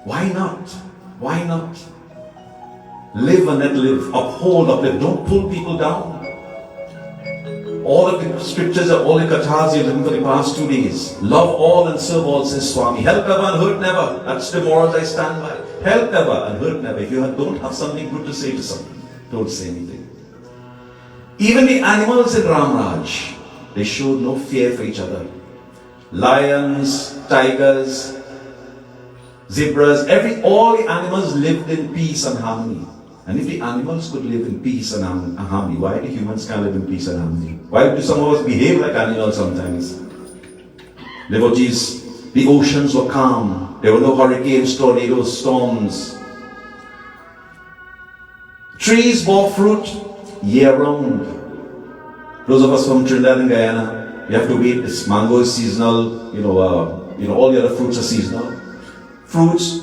C: Why not? Why not? Live and let live. Uphold, uplift. Don't pull people down. all of the scriptures, all the kathas you've written for the past 2 days. Love all and serve all, says Swami. Help ever and hurt never. That's the morals I stand by. Help ever and hurt never. If you don't have something good to say to someone, don't say anything. Even the animals in Ramraj, they showed no fear for each other. Lions, tigers, zebras, all the animals lived in peace and harmony. And if the animals could live in peace and harmony, why the humans can't live in peace and harmony? Why do some of us behave like animals sometimes? Devotees, the oceans were calm. There were no hurricanes, tornadoes, storms. Trees bore fruit year-round. Those of us from Trinidad and Guyana, you have to wait. This mango is seasonal. All the other fruits are seasonal.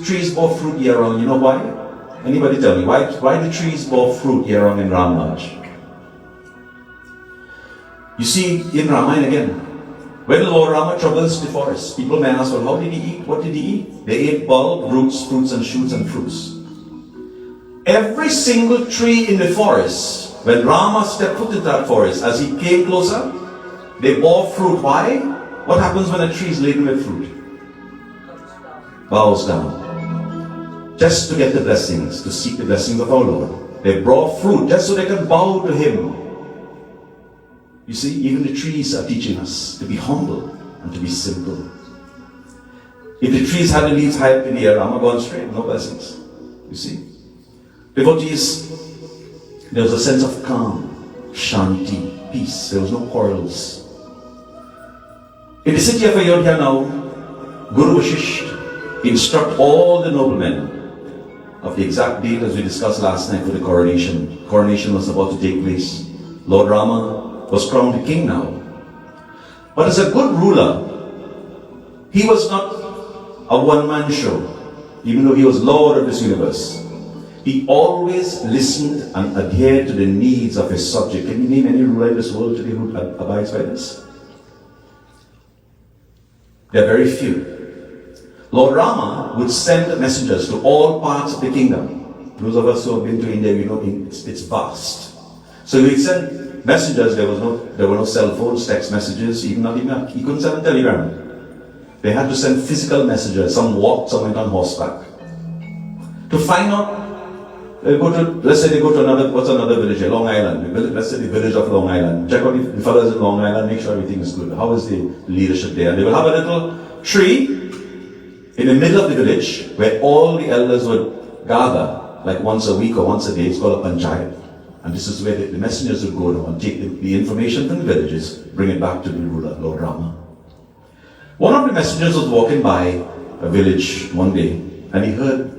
C: Trees bore fruit year-round. You know why? Anybody tell me, why do trees bore fruit year-round in Ramraj? You see, in Ramayan again, when Lord Rama traversed the forest, people may ask, well, how did he eat? What did he eat? They ate bulb, roots, fruits and shoots and fruits. Every single tree in the forest, when Rama stepped foot into that forest, as he came closer, they bore fruit. Why? What happens when a tree is laden with fruit? Bows down. Just to get the blessings, to seek the blessings of our Lord. They brought fruit just so they can bow to Him. You see, even the trees are teaching us to be humble and to be simple. If the trees had the leaves high up in the air, Rama gone straight, no blessings. You see. Devotees, there was a sense of calm, shanti, peace. There was no quarrels. In the city of Ayodhya now, Guru Vashisht instruct all the noblemen of the exact date as we discussed last night for the coronation. Coronation was about to take place. Lord Rama was crowned king now. But as a good ruler, he was not a one-man show, even though he was Lord of this universe. He always listened and adhered to the needs of his subject. Can you name any ruler in this world today who abides by this? There are very few. Lord Rama would send messengers to all parts of the kingdom. Those of us who have been to India, we know it's vast. So he would send messengers. There were no cell phones, text messages, he couldn't send a telegram. They had to send physical messengers. Some walked, some went on horseback. To find out, let's say they go to another village, Long Island. Let's say the village of Long Island. Check out the fellows in Long Island, make sure everything is good. How is the leadership there? And they will have a little tree in the middle of the village where all the elders would gather, like once a week or once a day. It's called a panchayat. And this is where the messengers would go now and take the information from the villages, bring it back to the ruler, Lord Rama. One of the messengers was walking by a village one day and he heard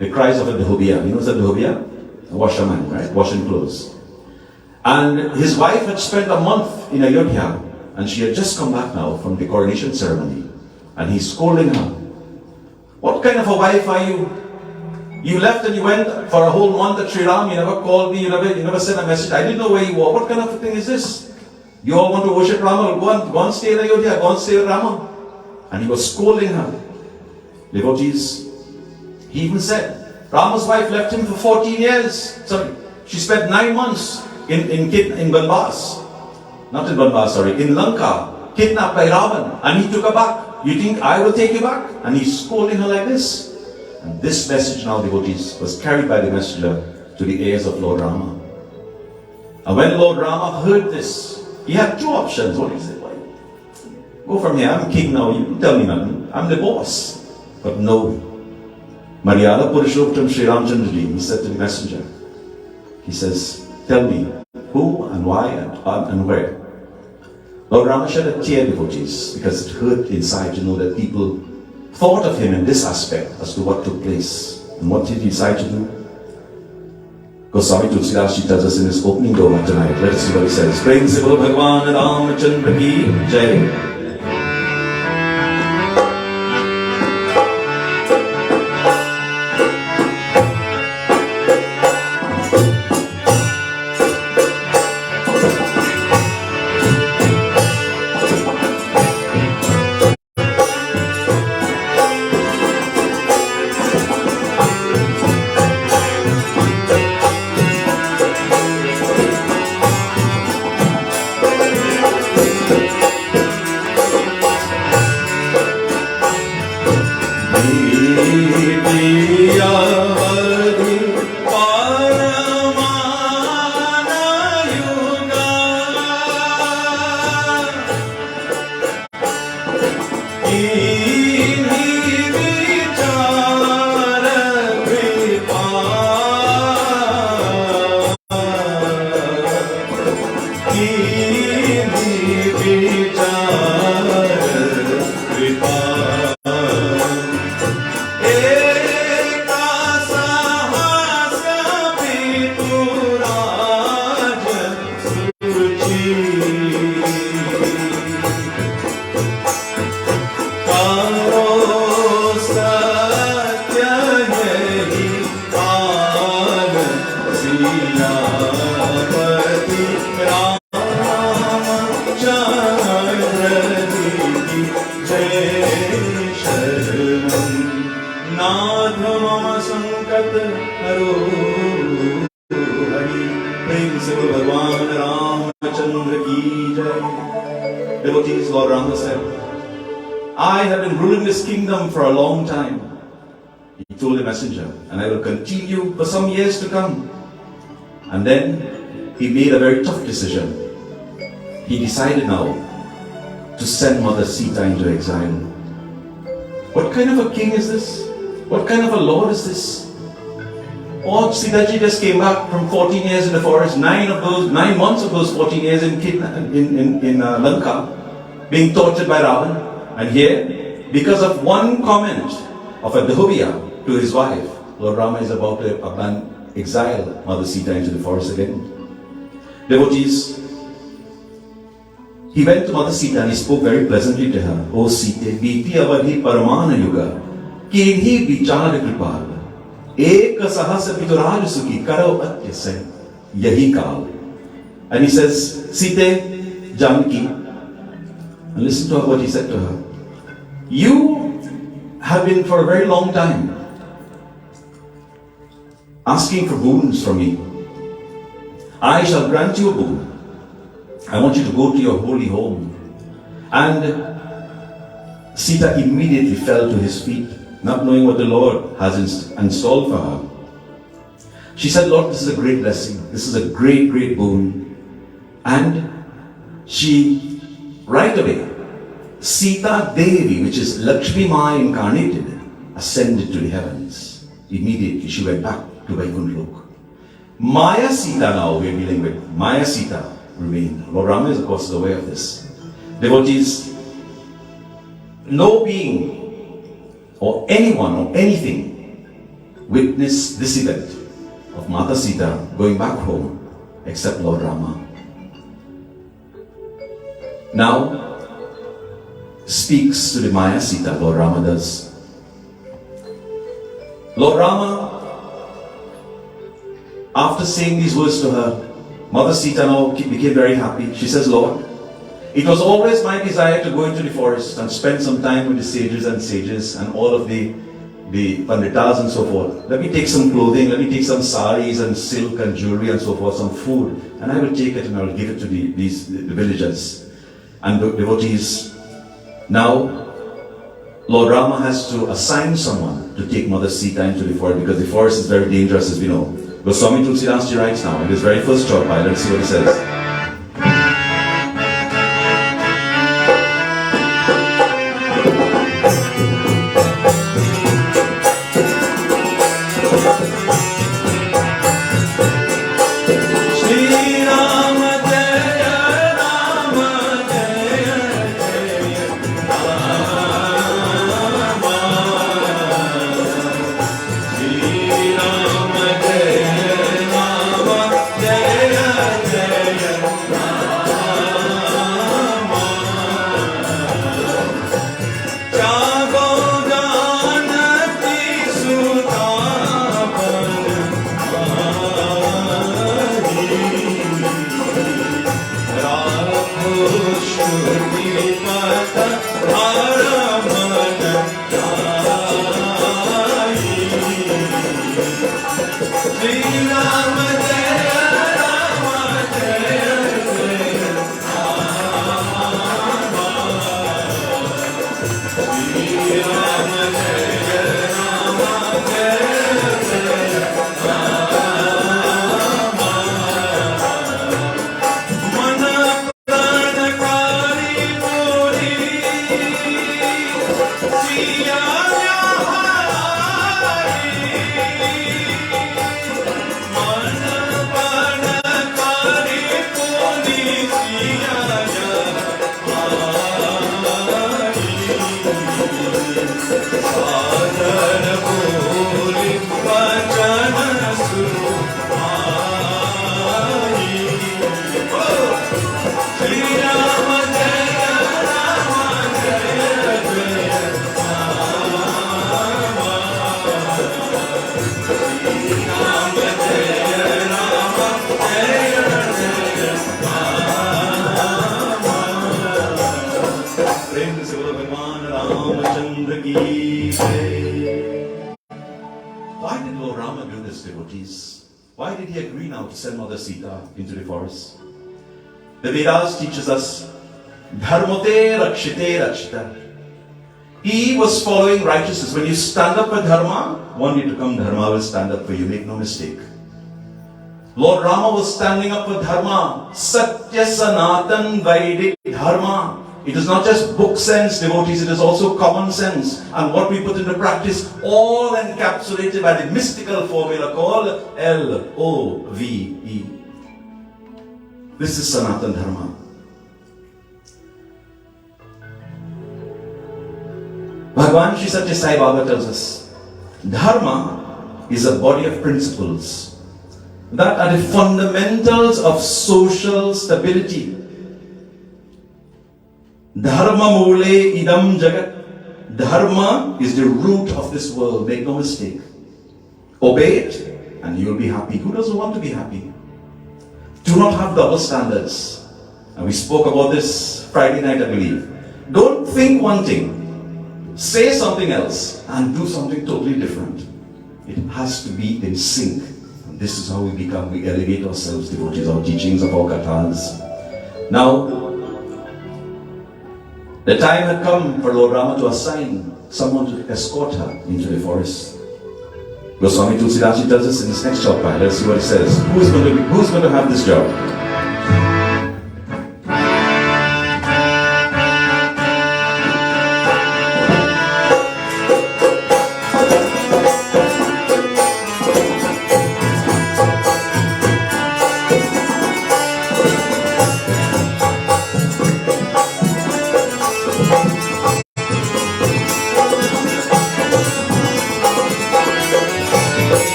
C: the cries of a dhobia. You know what's a dhobia? A washerman, right? Washing clothes. And his wife had spent a month in Ayodhya and she had just come back now from the coronation ceremony. And he's scolding her. What kind of a wife are you? You left and you went for a whole month at Sri Ram. You never called me. You never sent a message. I didn't know where you were. What kind of a thing is this? You all want to worship Rama? Go and stay in Ayodhya. Go and stay with Rama. And he was scolding her. Devotees, he even said, Rama's wife left him for 14 years. Sorry, she spent 9 months in Banbas. Not in Banbas, sorry, in Lanka, kidnapped by Ravan. And he took her back. You think I will take you back? And he's scolding her like this. And this message now, devotees, was carried by the messenger to the ears of Lord Rama. And when Lord Rama heard this, he had two options. What did he say? Go from here, I'm king now, you tell me nothing. I'm the boss. But no. Maryada Purushottam Sri Ramchandraji, he said to the messenger, he says, tell me who and why and where. Lord Rama shed a tear, devotees, because it hurt inside to know that people thought of him in this aspect as to what took place. And what did he decide to do? Goswami Tulsidas Ji tells us in his opening dogma tonight. Let us see what he says. Principal Bhagwan Ramachandra Ki Jai.
A: करो हरि प्रेम से बोलो भगवान रामचंद्र की जय. Devotees, Lord Rama said, I have been ruling this kingdom for a long time. He told the messenger, and I will continue for some years to come. And then he made a very tough decision. He decided now to send Mother Sita into exile. What kind of a king is this? What kind of a lord is this? Oh, Sitaji just came back from 14 years in the forest, 9 months of those 14 years in Lanka, being tortured by Ravan. And here, because of one comment of a Dahubya to his wife, Lord Rama is about to exile Mother Sita into the forest again. Devotees, he went to Mother Sita and he spoke very pleasantly to her. O Sita, Biti avadhi paramana yuga, kinhi vichar kripal, ek sahas pituraj sukhi karo atyasai, yahi kal. And he says, Sita, Janki, and listen to what he said to her. You have been for a very long time asking for boons from me. I shall grant you a boon. I want you to go to your holy home. And Sita immediately fell to his feet, not knowing what the Lord has installed for her. She said, Lord, this is a great blessing. This is a great, great boon. And she, right away, Sita Devi, which is Lakshmi Ma incarnated, ascended to the heavens. Immediately she went back to Vaikuntha Lok. Maya Sita now we're dealing with. Maya Sita remained. Lord Rama is of course aware of this. Devotees, no being or anyone or anything witnessed this event of Mata Sita going back home except Lord Rama. Now speaks to the Maya Sita, Lord Rama does. Lord Rama, after saying these words to her, Mother Sita now became very happy. She says, Lord, it was always my desire to go into the forest and spend some time with the sages and all of the panditas and so forth. Let me take some clothing, let me take some saris and silk and jewelry and so forth, some food, and I will take it and I will give it to the villagers and the devotees. Now, Lord Rama has to assign someone to take Mother Sita into the forest because the forest is very dangerous, as we know. Goswami Tulsidas Ji writes now in his very first chaupai. Let's see what he says.
C: devotees. Why did he agree now to send Mother Sita into the forest? The Vedas teaches us, dharmote rakshite rakshita. He was following righteousness. When you stand up for dharma, one day to come, dharma will stand up for you. Make no mistake. Lord Rama was standing up for dharma. Satya Sanatan Vaidik Dharma. It is not just book sense, devotees, it is also common sense. And what we put into practice, all encapsulated by the mystical formula called L-O-V-E. This is Sanatan Dharma. Bhagavan Sri Satya Sai Baba tells us, Dharma is a body of principles that are the fundamentals of social stability. Dharma mule idam jagat. Dharma is the root of this world, make no mistake. Obey it and you will be happy. Who doesn't want to be happy? Do not have double standards. And we spoke about this Friday night, I believe. Don't think one thing, say something else, and do something totally different. It has to be in sync. And this is how we elevate ourselves, devotees, our teachings of our kathas. Now, the time had come for Lord Rama to assign someone to escort her into the forest. Goswami Tulsidas tells us in this next chapter. Let's see what he says. Who's going to have this job?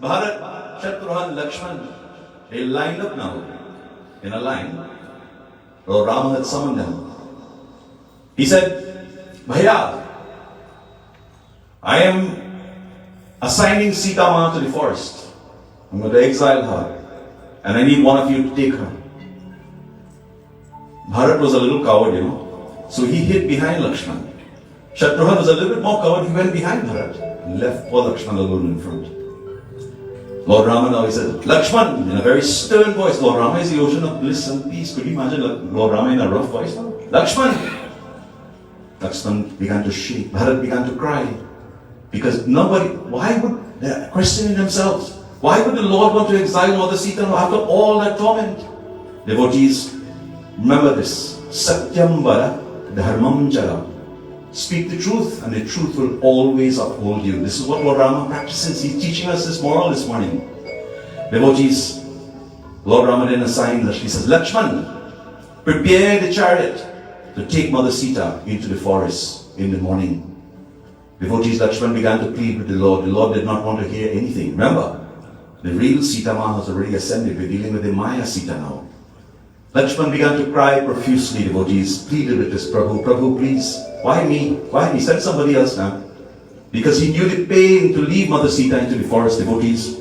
C: Bharat, Shatrughan, Lakshman, they lined up now in a line. Lord Rama had summoned them. He said, Bhaiya, I am assigning Sita Ma to the forest. I'm going to exile her. And I need one of you to take her. Bharat was a little coward, you know. So he hid behind Lakshman. Shatrughan was a little bit more coward. He went behind Bharat and left poor Lakshman alone in front. Lord Rama now, he said, Lakshman, in a very stern voice. Lord Rama is the ocean of bliss and peace. Could you imagine Lord Rama in a rough voice now? Lakshman! Lakshman began to shake. Bharat began to cry. Because nobody, why would, they're questioning themselves. Why would the Lord want to exile Mother Sita after all that torment? Devotees, remember this. Satyam vara dharmam chara. Speak the truth and the truth will always uphold you. This is what Lord Rama practices. He's teaching us this moral this morning. Devotees, Lord Rama then assigned Lakshman. He says, Lakshman, prepare the chariot to take Mother Sita into the forest in the morning. Devotees, Lakshman began to plead with the Lord. The Lord did not want to hear anything. Remember, the real Sita Ma has already ascended. We're dealing with the Maya Sita now. Lakshman began to cry profusely, devotees, pleaded with his Prabhu, Prabhu, please, why me? Why me? Send somebody else now. Because he knew the pain to leave Mother Sita into the forest, devotees.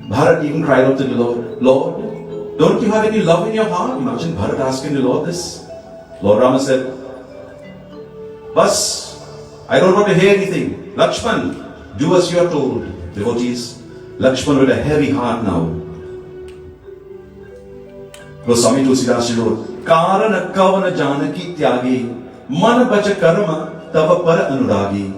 C: Bharat even cried out to the Lord, Lord, don't you have any love in your heart? Imagine Bharat asking the Lord this. Lord Rama said, Bas, I don't want to hear anything. Lakshman, do as you are told. Devotees, Lakshman with a heavy heart now. Goswami Tulsidas wrote, Karana kavana janaki tyagi, man bacha karma tava par anuragi.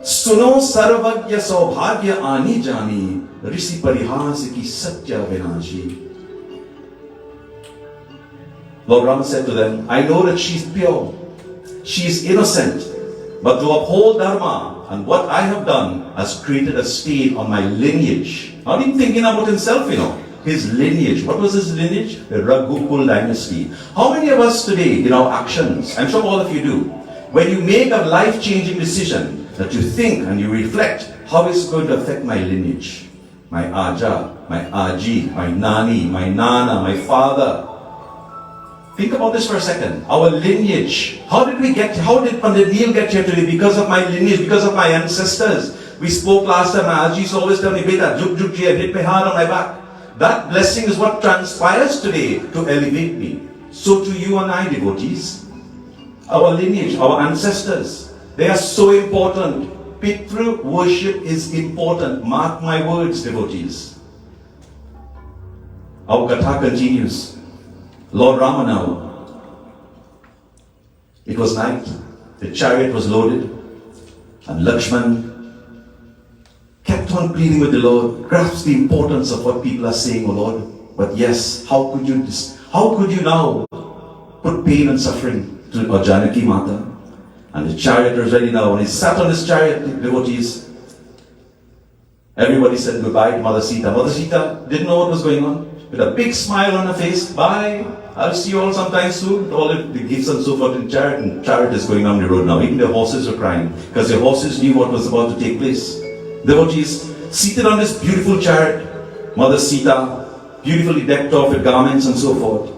C: Suno sarvagya saubhagya ani jani, rishi parihas ki satya vinashi. Lord Rama said to them, I know that she is pure, she is innocent, but to uphold Dharma and what I have done has created a stain on my lineage. Not even thinking about himself, his lineage. What was his lineage? The Raghukul dynasty. How many of us today, in our actions, I'm sure all of you do, when you make a life-changing decision, that you think and you reflect, how is it going to affect my lineage? My Aja, my Aji, my Nani, my Nana, my father. Think about this for a second. Our lineage. How did Pandit Neil get here today? Because of my lineage, because of my ancestors. We spoke last time, my Aji used to always tell me, Beta, juk juk ji, hit me hard on my back. That blessing is what transpires today to elevate me. So to you and I, devotees. Our lineage, our ancestors, they are so important. Pitru worship is important. Mark my words, devotees. Our kathaa continues. Lord Rama now. It was night. The chariot was loaded. And Lakshman kept on pleading with the Lord. Grasps the importance of what people are saying, O Lord. But yes, how could you now put pain and suffering to Janaki Mata? And the chariot was ready now. When he sat on his chariot, devotees, everybody said goodbye to Mother Sita. Mother Sita didn't know what was going on. With a big smile on her face, bye. I'll see you all sometime soon. All the gifts and so forth in chariot, and chariot is going down the road now. Even the horses are crying because the horses knew what was about to take place. Devotees, seated on this beautiful chariot, Mother Sita, beautifully decked off with garments and so forth.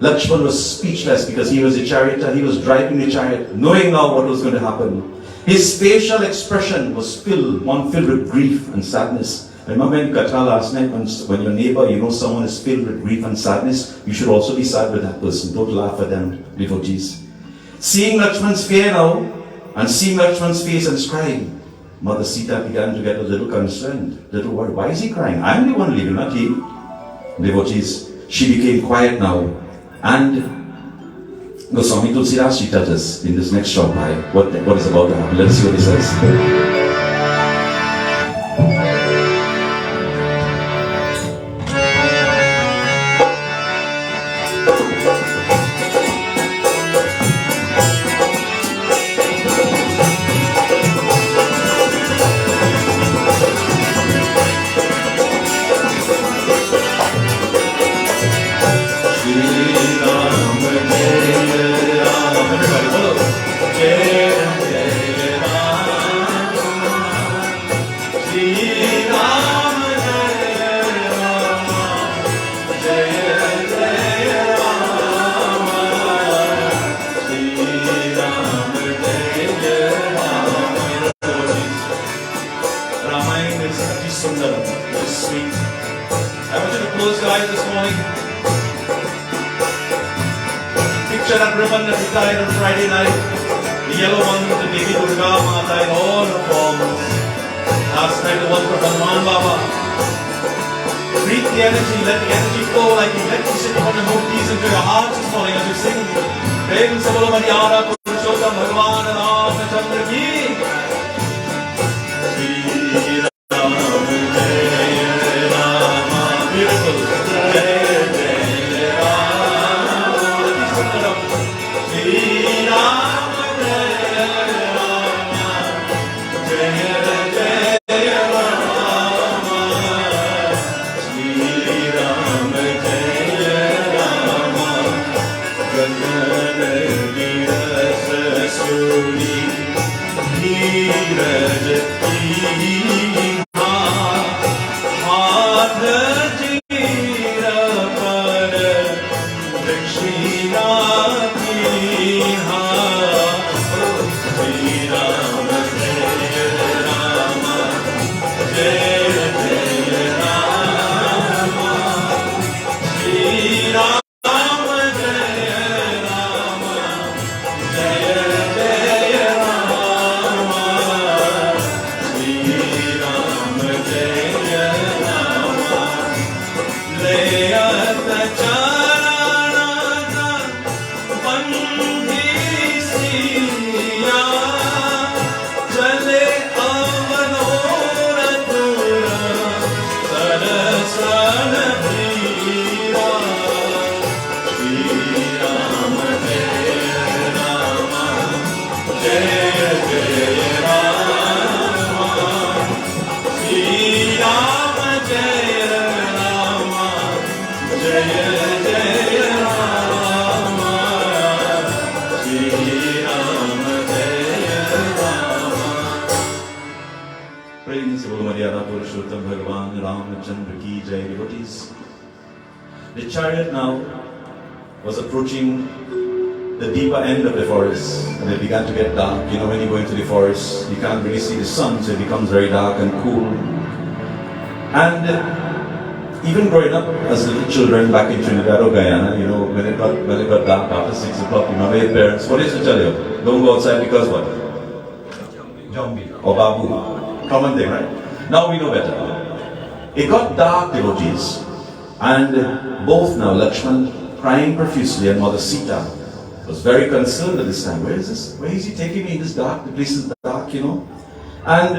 C: Lakshman was speechless because he was a charioteer, he was driving the chariot, knowing now what was going to happen. His facial expression was filled with grief and sadness. Remember in kathaa last night, when your neighbor, someone is filled with grief and sadness, you should also be sad with that person. Don't laugh at them, devotees. Seeing Lakshman's fear now, and seeing Lakshman's face and crying, Mother Sita began to get a little concerned, little worried. Why is he crying? I'm the one leaving, not he. Devotees, she became quiet now. And Goswami Tulsidas tells us in this next short bhai what is about to happen. Let's see what he says.
A: The chariot now was approaching the deeper end of the forest, and it began to get dark. You know, when you go into the forest, you can't really see the sun, so it becomes very dark and cool. And even growing up as little children back in Trinidad or Guyana, you know, when it got dark after 6 o'clock, you remember your parents, what is to tell you? Don't go outside because what? Zombie. Or babu. Common thing, right? Now we know better. It got dark, devotees. And both now, Lakshman crying profusely and Mother Sita was very concerned at this time. Where is this? Where is he taking me in this dark? The place is dark, you know. And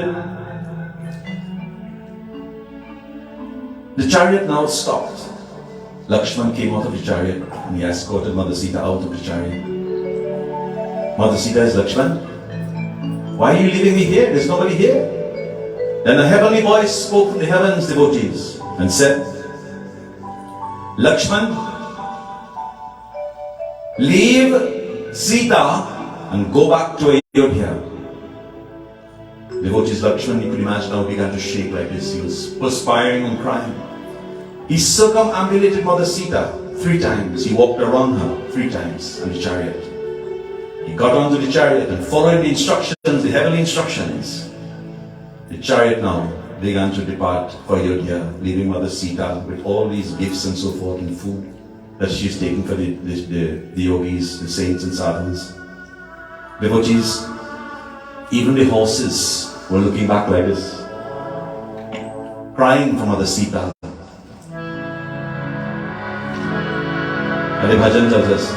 A: the chariot now stopped. Lakshman came out of the chariot and he escorted Mother Sita out of the chariot. Mother Sita is Lakshman. Why are you leaving me here? There's nobody here. Then a heavenly voice spoke from the heavens, devotees, and said, Lakshman, leave Sita and go back to Ayodhya. Devotees, Lakshman, you could imagine how he began to shake like this. He was perspiring and crying. He circumambulated Mother Sita 3 times. He walked around her 3 times in the chariot. He got onto the chariot and following the instructions, the heavenly instructions, the chariot now began to depart for Ayodhya, leaving Mother Sita with all these gifts and so forth and food that she's taking for the yogis, the saints and sadhus. Devotees, even the horses were looking back like this, crying for Mother Sita. And the bhajan tells us,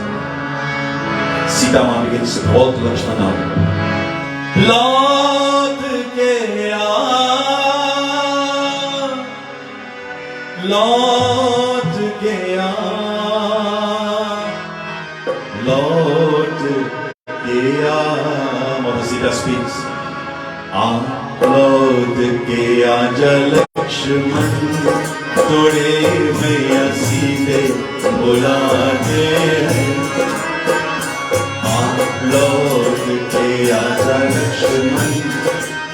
A: Sita Ma begins to call to Lakshman now. Lord ke लौट गया लौट गया Mother Sita speaks लौट गया जल लक्ष्मण तोड़े मैया सीते बुलाते हैं लौट गया जल लक्ष्मण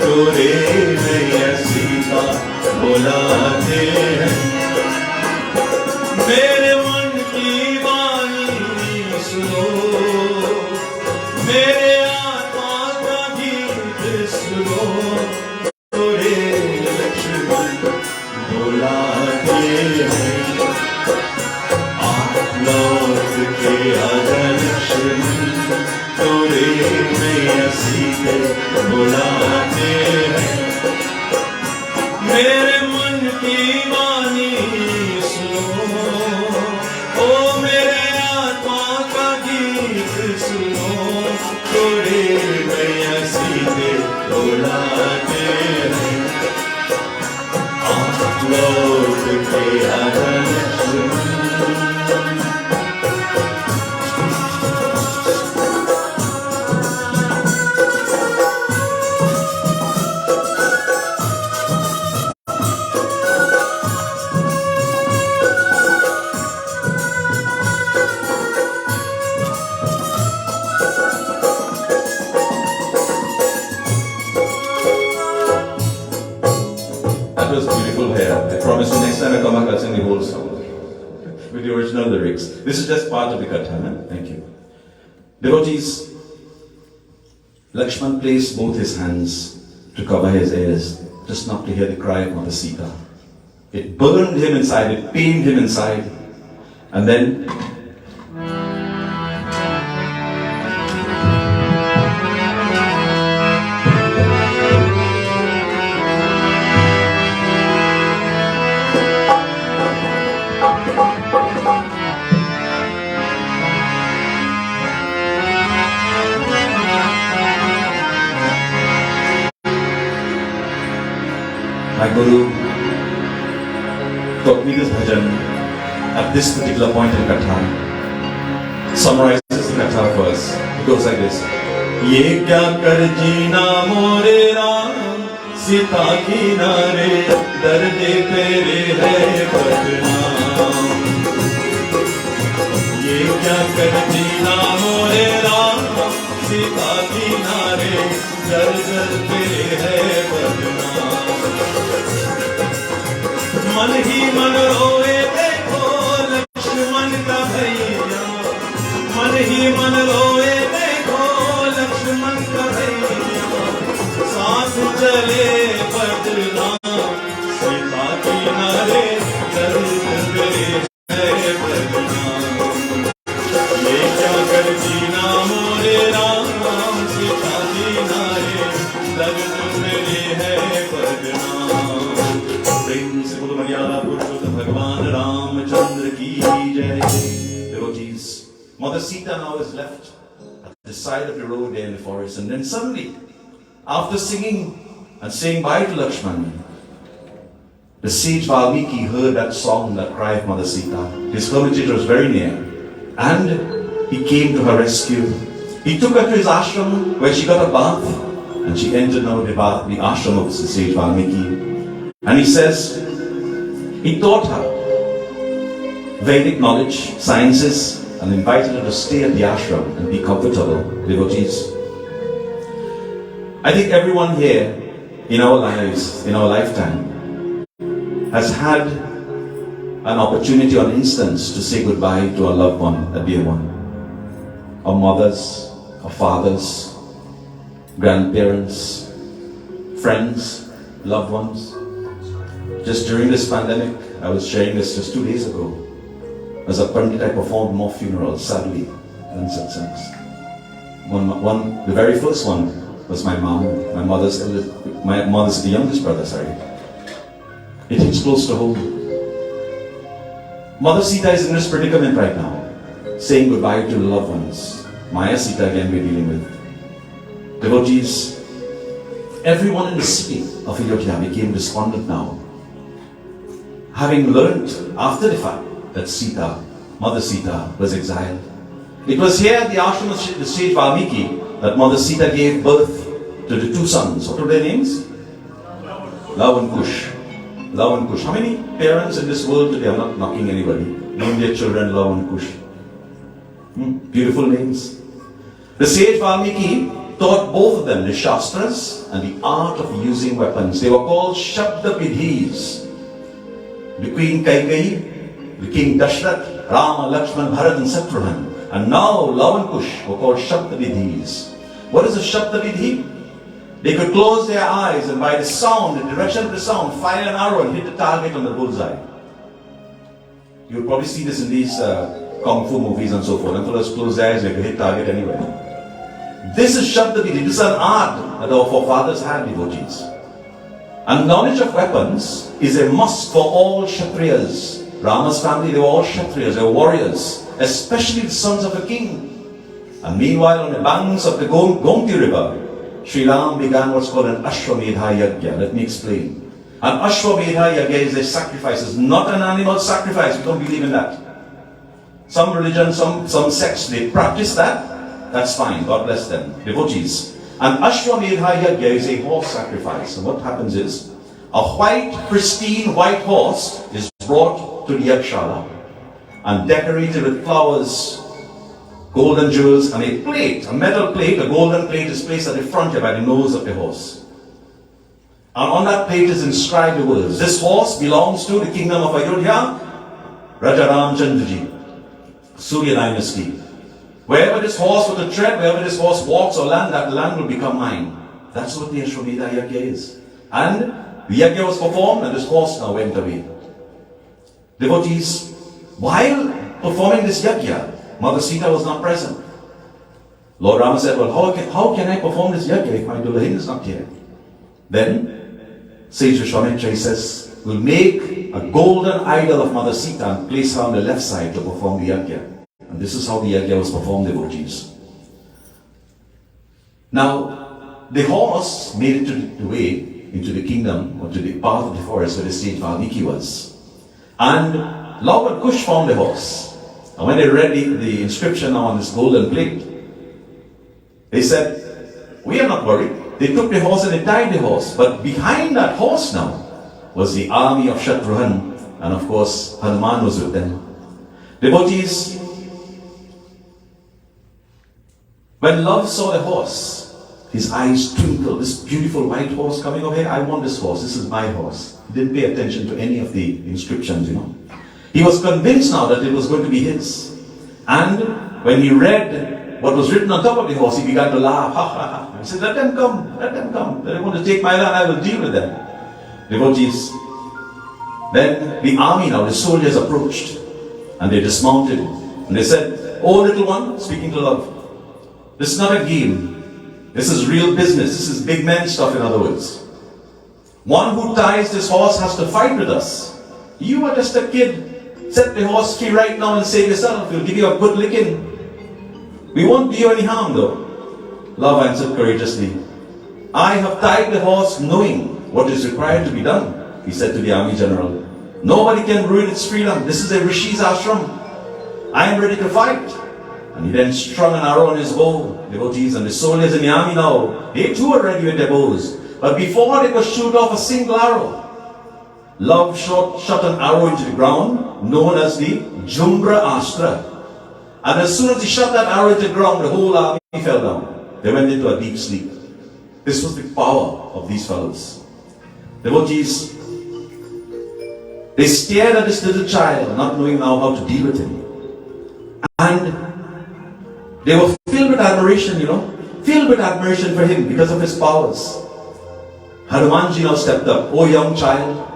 A: तोड़े मैया सीता बुलाते हैं मेरे मन की वाणी सुनो मेरे आत्मा का गीत सुनो तोरे लक्ष्मण बुलाते हैं लौट के आजा लक्ष्मण तोरे मैया सीते बुलाते हैं मेरे मन की वाणी बुलाते हैं लौट के आजा Lakshman I'll sing the whole song with the original lyrics. This is just part of the kathaa. Thank you. Devotees, Lakshman placed both his hands to cover his ears, just not to hear the cry of Mother Sita. It burned him inside, it pained him inside. And then my Guru taught me this bhajan at this particular point in kathaa. Summarizes the kathaa first. It goes like this. Ye kya kar jeena more Ram, Sita kinare darde pere hai badnaam. Ye kya kar jeena more Ram, Sita kinare darde pere hai badnaam. मन ही मन रोए देखो लक्ष्मण का भैया, मन ही मन रोए देखो लक्ष्मण का भैया, साथ चले बदनाम सीता किनारे दर्द मेरे है बदनाम। ये क्या कर जीना मोरे राम, सीता किनारे दर्द मेरे है बदनाम। Bhagwan Ramachandra ki jai. Devotees, Mother Sita now is left at the side of the road there in the forest, and then suddenly, after singing and saying bye to Lakshman, the sage Valmiki heard that song, that cry of Mother Sita. His hermitage was very near, and he came to her rescue. He took her to his ashram where she got a bath, and she entered now the ashram of the sage Valmiki. And he says, he taught her Vedic knowledge, sciences, and invited her to stay at the ashram and be comfortable. Devotees, I think everyone here in our lives, in our lifetime, has had an opportunity or an instance to say goodbye to a loved one, a dear one. Our mothers, our fathers, grandparents, friends, loved ones. Just during this pandemic, I was sharing this just 2 days ago. As a Pandit, I performed more funerals, sadly, than satsangs. The very first one was my mom, my mother's the youngest brother, sorry. It hits close to home. Mother Sita is in this predicament right now, saying goodbye to the loved ones. Maya Sita again we're dealing with. Devotees, everyone in the city of Ayodhya became despondent now, having learnt after the fact that Sita, Mother Sita, was exiled. It was here at the ashram of the sage Valmiki that Mother Sita gave birth to the two sons. What were their names? Love and Kush. Love and Kush. How many parents in this world today, I'm not knocking anybody, name their children Love and Kush? Beautiful names. The sage Valmiki taught both of them the Shastras and the art of using weapons. They were called Shabda Vidhis. The Queen Kaikeyi, the King Dashrath, Rama, Lakshman, Bharat and Shatrughan. And now Love and Kush were called Shabda Vidhis. What is a Shabda Vidhi? They could close their eyes and by the sound, the direction of the sound, fire an arrow and hit the target on the bullseye. You'll probably see this in these Kung Fu movies and so forth. Until us close their eyes, they could hit target anywhere. This is Shabda Vidhi. This is an art that our forefathers had, devotees. And knowledge of weapons is a must for all Kshatriyas. Rama's family, they were all Kshatriyas, they were warriors, especially the sons of a king. And meanwhile, on the banks of the Gomti river, Shri Ram began what's called an Ashwamedha Yagya. Let me explain. An Ashwamedha Yagya is a sacrifice. It's not an animal sacrifice. We don't believe in that. Some religions, some sects, they practice that. That's fine. God bless them. Devotees. An Ashwamedha Yagya is a horse sacrifice. And what happens is, a white, pristine white horse is brought to the Yagshala and decorated with flowers, golden jewels, and a plate, a metal plate, a golden plate is placed at the front here by the nose of the horse. And on that plate is inscribed the words, this horse belongs to the kingdom of Ayodhya, Raja Ramchandraji, Surya dynasty.
C: Wherever this horse were to tread, wherever this horse walks or land, that land will become mine. That's what the Ashwamedha Yagya is. And the Yagya was performed and this horse now went away. Devotees, while performing this Yagya, Mother Sita was not present. Lord Rama said, well, how can I perform this Yagya if my Dulahin is not here? Then, Sage Ashwamedha says, we'll make a golden idol of Mother Sita and place her on the left side to perform the Yagya. And this is how the Yagya was performed, devotees. Now, the horse made it to the way into the kingdom, or to the path of the forest where the sage Valmiki was. And Lord and Kush found the horse. And when they read the inscription now on this golden plate, they said, we are not worried. They took the horse and they tied the horse. But behind that horse now was the army of Shatrughan. And of course, Hanuman was with them. Devotees, when love saw the horse, his eyes twinkled. This beautiful white horse coming over here, I want this horse. This is my horse. He didn't pay attention to any of the inscriptions, you know. He was convinced now that it was going to be his. And when he read what was written on top of the horse, he began to laugh. Ha, ha, ha. He said, let them come, let them come. They want to take my land, I will deal with them. Devotees, then the army now, the soldiers approached and they dismounted. And they said, oh little one, speaking to love, this is not a game. This is real business. This is big man stuff, in other words. One who ties this horse has to fight with us. You are just a kid. Set the horse free right now and save yourself. We'll give you a good licking. We won't do you any harm though. Love answered courageously, I have tied the horse knowing what is required to be done, he said to the army general. Nobody can ruin its freedom. This is a Rishi's ashram. I am ready to fight. And he then strung an arrow on his bow, devotees, and the soldiers in the army now, they too were ready with their bows. But before they could shoot off a single arrow, Love shot an arrow into the ground, known as the Jumbra Astra. And as soon as he shot that arrow into the ground, the whole army fell down. They went into a deep sleep. This was the power of these fellows. Devotees, they stared at this little child, not knowing now how to deal with him. And they were filled with admiration, you know, filled with admiration for him because of his powers. Hanumanji now stepped up. Oh young child,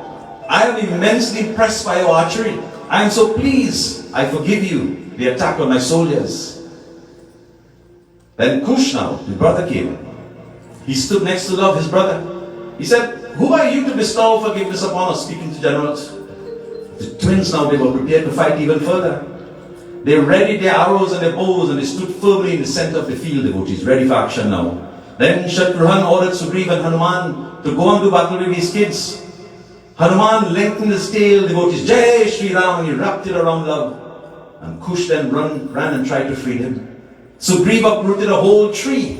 C: I am immensely impressed by your archery. I am so pleased. I forgive you the attack on my soldiers. Then Kush now, the brother came. He stood next to Love, his brother. He said, who are you to bestow forgiveness upon us? Speaking to generals. The twins now, they were prepared to fight even further. They readied their arrows and their bows and they stood firmly in the center of the field, devotees, ready for action now. Then Shatrughan ordered Sugriva and Hanuman to go and do battle with these kids. Hanuman lengthened his tail, devotees, Jai Shri Ram, and he wrapped it around Love. And Kush then ran and tried to free him. Sugriva uprooted a whole tree,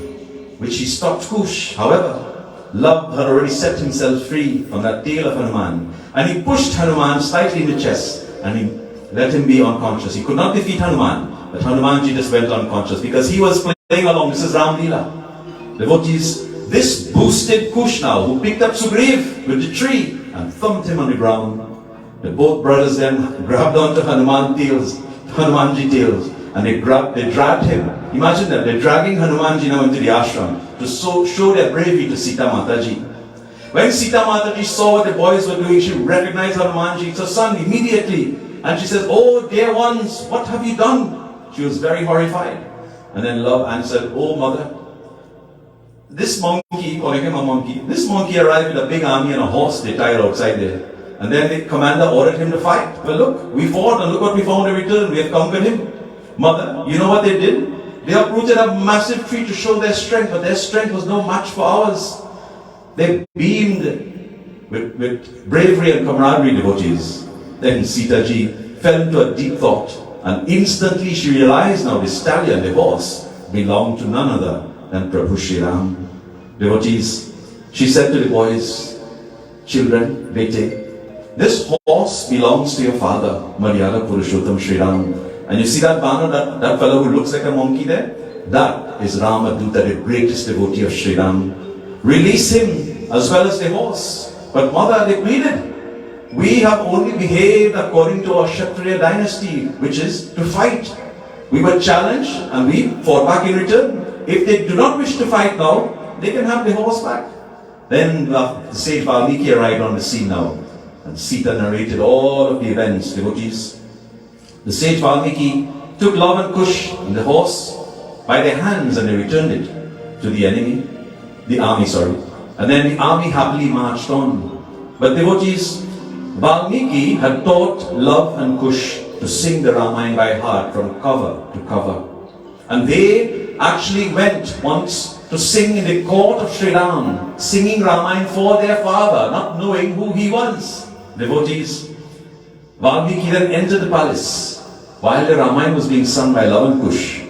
C: which he stopped Kush. However, Love had already set himself free from that tail of Hanuman. And he pushed Hanuman slightly in the chest and he let him be unconscious. He could not defeat Hanuman, but Hanumanji just went unconscious because he was playing along. This is Ram Leela. Devotees, this boosted Kush now, who picked up Sugriv with the tree and thumped him on the ground. The both brothers then grabbed onto Hanumanji tails, and they dragged him. Imagine that, they're dragging Hanumanji now into the ashram to show their bravery to Sita Mataji. When Sita Mataji saw what the boys were doing, she recognized Hanumanji, it's her son, immediately. And she says, oh dear ones, what have you done? She was very horrified. And then Love answered, oh mother, this monkey, calling him a monkey, this monkey arrived with a big army and a horse they tied outside there. And then the commander ordered him to fight. Well look, we fought and look what we found in return. We have conquered him. Mother, you know what they did? They uprooted a massive tree to show their strength, but their strength was no match for ours. They beamed with bravery and camaraderie, devotees. Then Sita Ji fell into a deep thought, and instantly she realized now the stallion, the horse, belonged to none other than Prabhu Shri Ram. Devotees, she said to the boys, children, bete, this horse belongs to your father, Maryada Purushottam Shri Ram. And you see that Banu, that fellow who looks like a monkey there? That is Ramaduta, the greatest devotee of Shri Ram. Release him as well as the horse. But mother, they pleaded, we have only behaved according to our Kshatriya dynasty, which is to fight. We were challenged and we fought back in return. If they do not wish to fight now, they can have the horse back. Then the sage Valmiki arrived on the scene now, and Sita narrated all of the events, devotees. The sage Valmiki took Love and Kush and the horse by their hands and they returned it to the army. And then the army happily marched on. But devotees, Valmiki had taught Love and Kush to sing the Ramayana by heart from cover to cover. And they actually went once to sing in the court of Shri Ram, singing Ramayana for their father, not knowing who he was. Devotees, Valmiki then entered the palace while the Ramayana was being sung by Love and Kush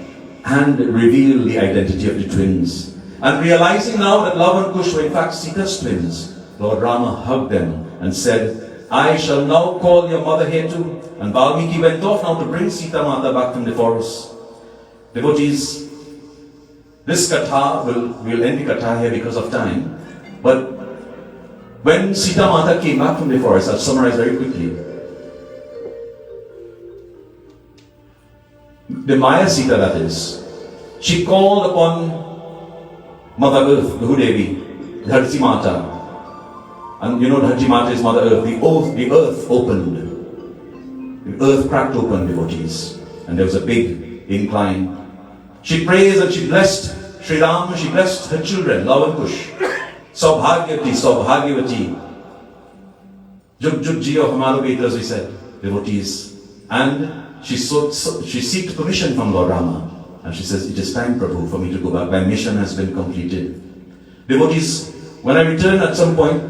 C: and revealed the identity of the twins. And realizing now that Love and Kush were in fact Sita's twins, Lord Rama hugged them and said, I shall now call your mother here too. And Valmiki went off now to bring Sita Mata back from the forest. Devotees, this kathaa, we'll end the kathaa here because of time. But when Sita Mata came back from the forest, I'll summarize very quickly. The Maya Sita, that is, she called upon Mother Earth, the Devi, Dharti Mata. And you know Dharti Mata is Mother Earth. The earth opened. The earth cracked open, devotees. And there was a big incline. She praised and she blessed Shri Ram, she blessed her children, Love and Kush. Saubhagyavati, Saubhagyavati. Jug Jug Jiyo Hamaro Beta, as we said, devotees. And she seeked permission from Lord Rama. And she says, it is time, Prabhu, for me to go back. My mission has been completed. Devotees, when I return at some point,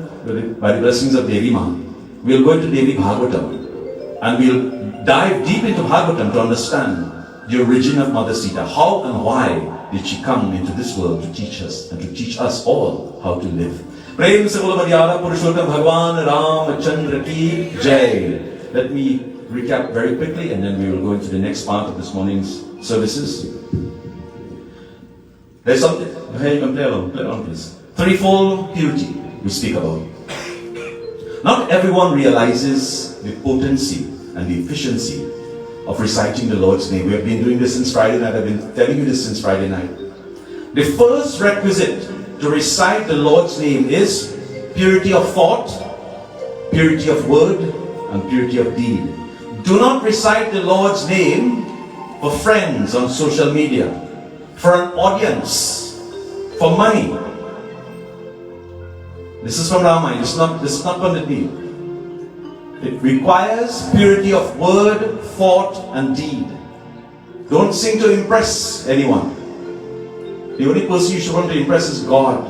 C: by the blessings of Devi Ma, we'll go into Devi Bhagavatam. And we'll dive deep into Bhagavatam to understand the origin of Mother Sita. How and why did she come into this world to teach us and to teach us all how to live? Prem se bolo Madhyara Purushottam Bhagwan Ramachandra ki Jai. Let me recap very quickly and then we will go into the next part of this morning's services. There's something, hey, you can play along please. Threefold purity we speak about. Not everyone realizes the potency and the efficiency of reciting the Lord's name. We have been doing this since Friday night. I've been telling you this since Friday night. The first requisite to recite the Lord's name is purity of thought, purity of word, and purity of deed. Do not recite the Lord's name for friends on social media, for an audience, for money. This is from Ramayana. This is not Pandit Neil. It requires purity of word, thought, and deed. Don't sing to impress anyone. The only person you should want to impress is God.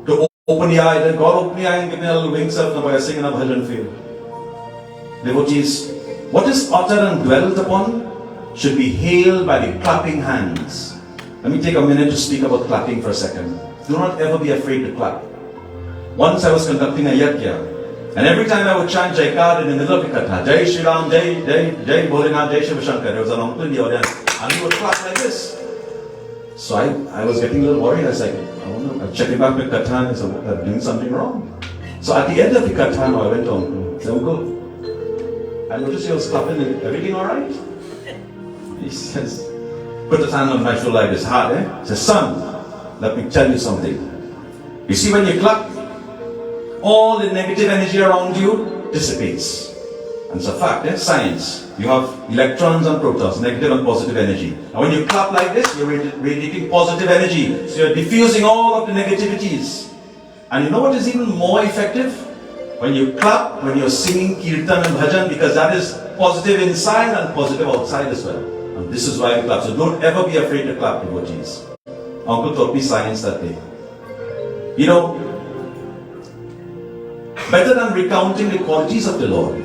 C: To open the eye, let God open the eye and give me a little wings up by singing a bhajan field. Devotees, what is uttered and dwelt upon should be hailed by the clapping hands. Let me take a minute to speak about clapping for a second. Do not ever be afraid to clap. Once I was conducting a yagya, and every time I would chant Jaikar in the middle of the katha, Jai Shri Ram, Jai Bholenath, Jai Shiva Shankar, there was an uncle in the audience, and he would clap like this. So I was getting a little worried. I was like, I'm checking back my katha, and I said, I'm doing something wrong. So at the end of the katha, I went to Uncle. I said, Uncle, I noticed you was clapping. Everything all right? He says, put his hand on my shoulder like this, hard, eh? He says, son, let me tell you something. You see, when you clap, all the negative energy around you dissipates. And it's a fact, science. You have electrons and protons, negative and positive energy. And when you clap like this, you're radiating positive energy. So you're diffusing all of the negativities. And you know what is even more effective? When you clap, when you're singing kirtan and bhajan, because that is positive inside and positive outside as well. And this is why we clap. So don't ever be afraid to clap, devotees. Uncle taught me science that day. You know, better than recounting the qualities of the Lord,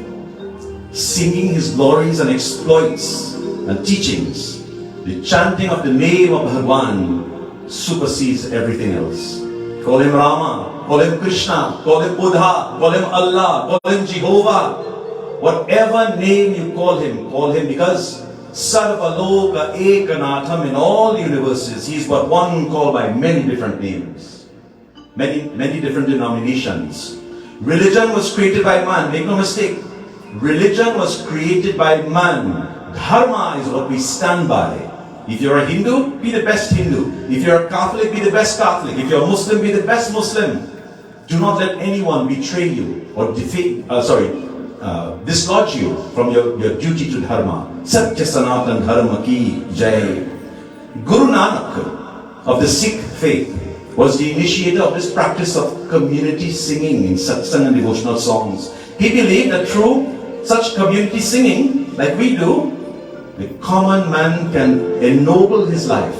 C: singing His glories and exploits and teachings, the chanting of the name of Bhagwan supersedes everything else. Call Him Rama, call Him Krishna, call Him Buddha, call Him Allah, call Him Jehovah. Whatever name you call Him because Sarvaloka Ekanatham, in all universes, He is but one called by many different names, many different denominations. Religion was created by man, make no mistake. Religion was created by man Dharma is what we stand by. If you're a Hindu, be the best Hindu. If you're a Catholic, be the best Catholic. If you're a Muslim, be the best Muslim. Do not let anyone betray you or dislodge you from your duty to Dharma. Satya Sanatan Dharma ki Jai. Guru Nanak of the Sikh faith was the initiator of this practice of community singing in satsang and devotional songs. He believed that through such community singing, like we do, the common man can ennoble his life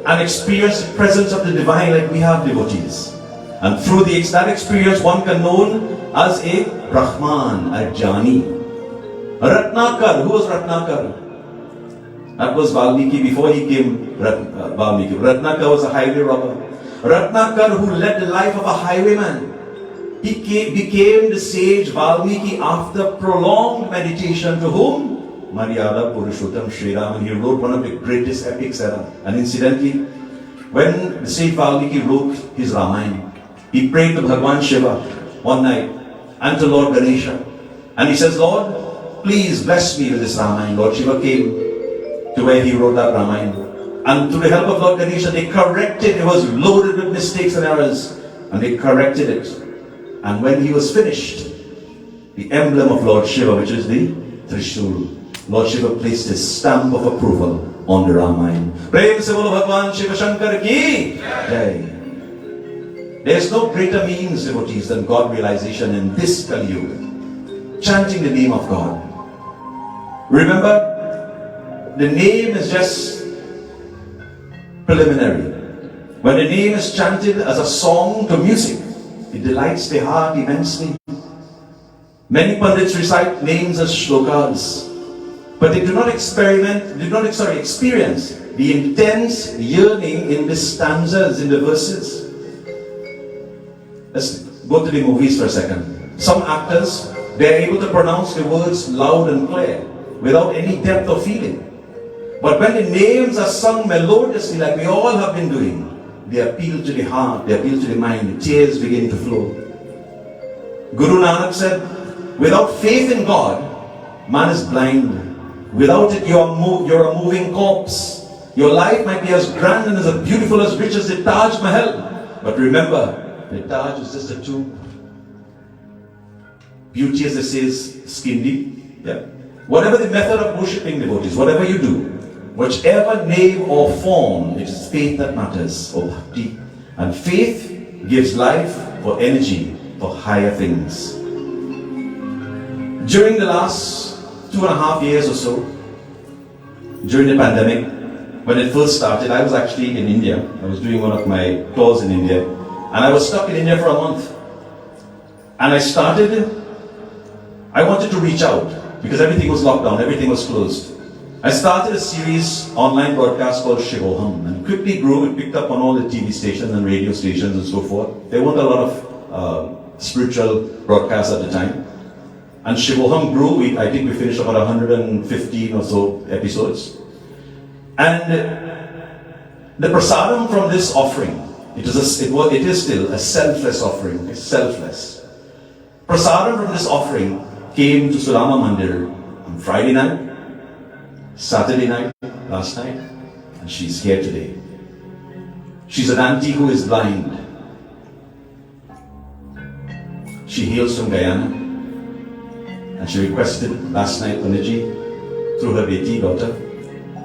C: and experience the presence of the divine like we have devotees. And through that experience, one can known as a Brahman, a Jani. Ratnakar, who was Ratnakar? That was Valmiki before he came Valmiki. Ratnakar was a highway robber. Ratnakar, who led the life of a highwayman. He became the sage Valmiki after prolonged meditation, to whom? Maryada Purushottam Shri, and he wrote one of the greatest epics ever. And incidentally, when the sage Valmiki wrote his Ramayana, he prayed to Bhagwan Shiva one night and to Lord Ganesha. And he says, Lord, please bless me with this Ramayana. Lord Shiva came to where he wrote that Ramayana. And through the help of Lord Ganesha, they corrected. It was loaded with mistakes and errors. And they corrected it. And when he was finished, the emblem of Lord Shiva, which is the Trishul, Lord Shiva placed his stamp of approval on the Ramayana. Prem se bolo Bhagwan Shiva Shankar ki Jai. There's no greater means, devotees, than God realization in this Kali Yuga. Chanting the name of God. Remember, the name is just preliminary. When the name is chanted as a song to music, it delights the heart immensely. Many Pandits recite names as shlokas, but they do not experience the intense yearning in the stanzas, in the verses. Let's go to the movies for a second. Some actors, they're able to pronounce the words loud and clear, without any depth of feeling. But when the names are sung melodiously, like we all have been doing, they appeal to the heart, they appeal to the mind, the tears begin to flow. Guru Nanak said, without faith in God, man is blind. Without it, you're a moving corpse. Your life might be as grand and as beautiful, as rich as the Taj Mahal. But remember, the Taj is just a tomb. Beauty, as they say, is skin deep. Yeah. Whatever the method of worshipping devotees, whatever you do, whichever name or form, it is faith that matters, or bhakti. And faith gives life for energy for higher things. During the last 2.5 years or so, during the pandemic, when it first started, I was actually in India. I was doing one of my tours in India. And I was stuck in India for a month. And I wanted to reach out, because everything was locked down, everything was closed. I started a series, online broadcast called Shivoham, and quickly grew. It picked up on all the TV stations and radio stations and so forth. There weren't a lot of spiritual broadcasts at the time. And Shivoham grew. I think we finished about 115 or so episodes. And the prasadam from this offering, it is still a selfless offering. It's selfless. Prasadam from this offering came to Sudama Mandir on Friday night, Saturday night, last night, and she's here today. She's an auntie who is blind. She hails from Guyana, and she requested last night, Puniji, through her Beti daughter,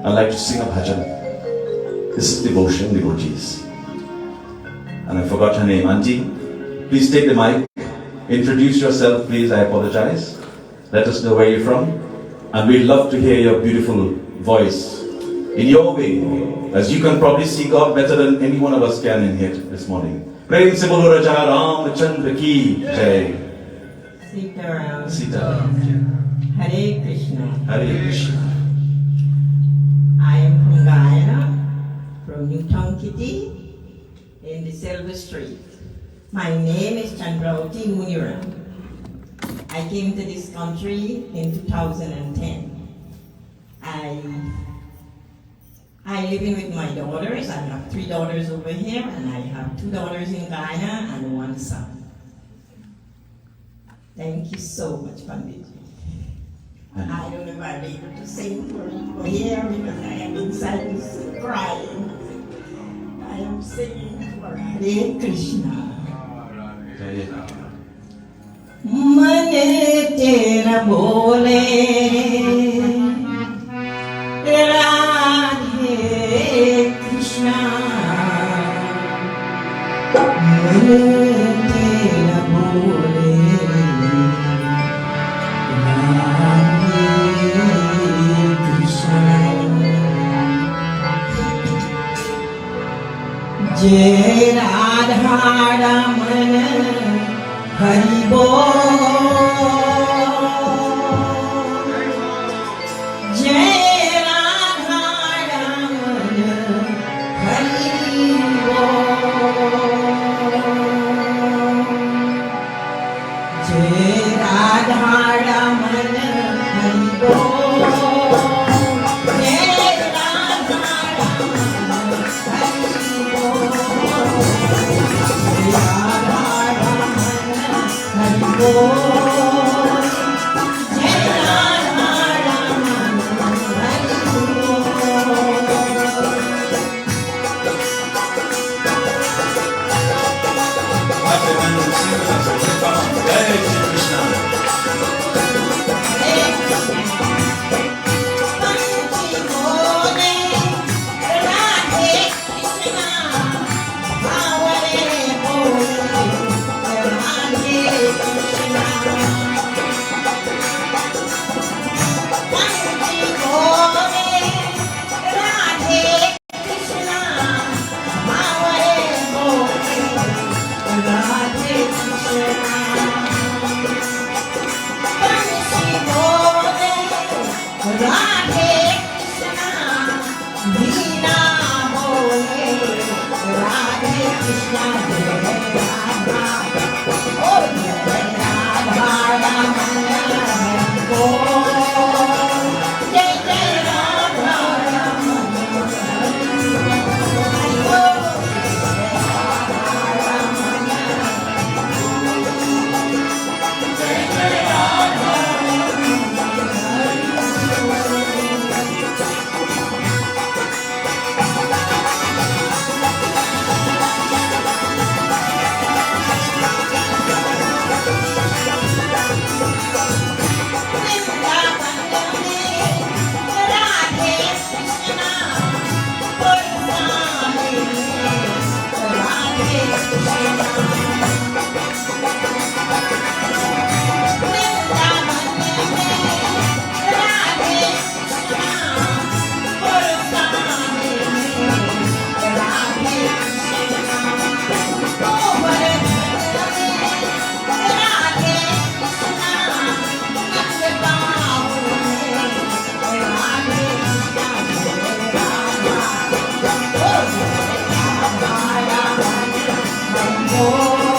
C: I'd like to sing a bhajan. This is devotion, devotees. And I forgot her name. Auntie, please take the mic. Introduce yourself, please. I apologize. Let us know where you're from. And we'd love to hear your beautiful voice in your way, as you can probably see God better than any one of us can in here this morning. Prem se bolo Raja Ramachandra ki Jai.
E: Sita.
C: Sita.
E: Hare Krishna.
C: Hare Krishna.
E: I am from Guyana, from Newtown Kitty, in the Silver Street. My name is Chandravati Muniram. I came to this country in 2010. I live in with my daughters. I have 3 daughters over here, and I have 2 daughters in Guyana and 1 son. Thank you so much, Pandit. I don't know if I'll be able to sing for here because I am inside this crying. I am singing for Hare Krishna. मन तेरा बोले राधे कृष्णा मन तेरा बोले राधे कृष्णा जय राधा रमन हरि बोल जय राधा रमन हरि बोल जय राधा रमन हरि बोल जय राधा रमन हरि बोल जय Radha Hare Bol, Jai Radha Raman, Hare Bol.
A: Jai Shri Krishna.
E: Panchi bole, Radhe Krishna, Bhavare bole, Radhe Krishna. Panchi bole, Radhe Krishna, Bhavare bole, Radhe Krishna. Panchi bole, Radhe Krishna, Veena bole, Radhe Krishna, Jai Radha, oh Jai Radha Raman Hare Bol, Jai Jai Radha Raman Hare Bol, Jai Jai Radha Raman Oh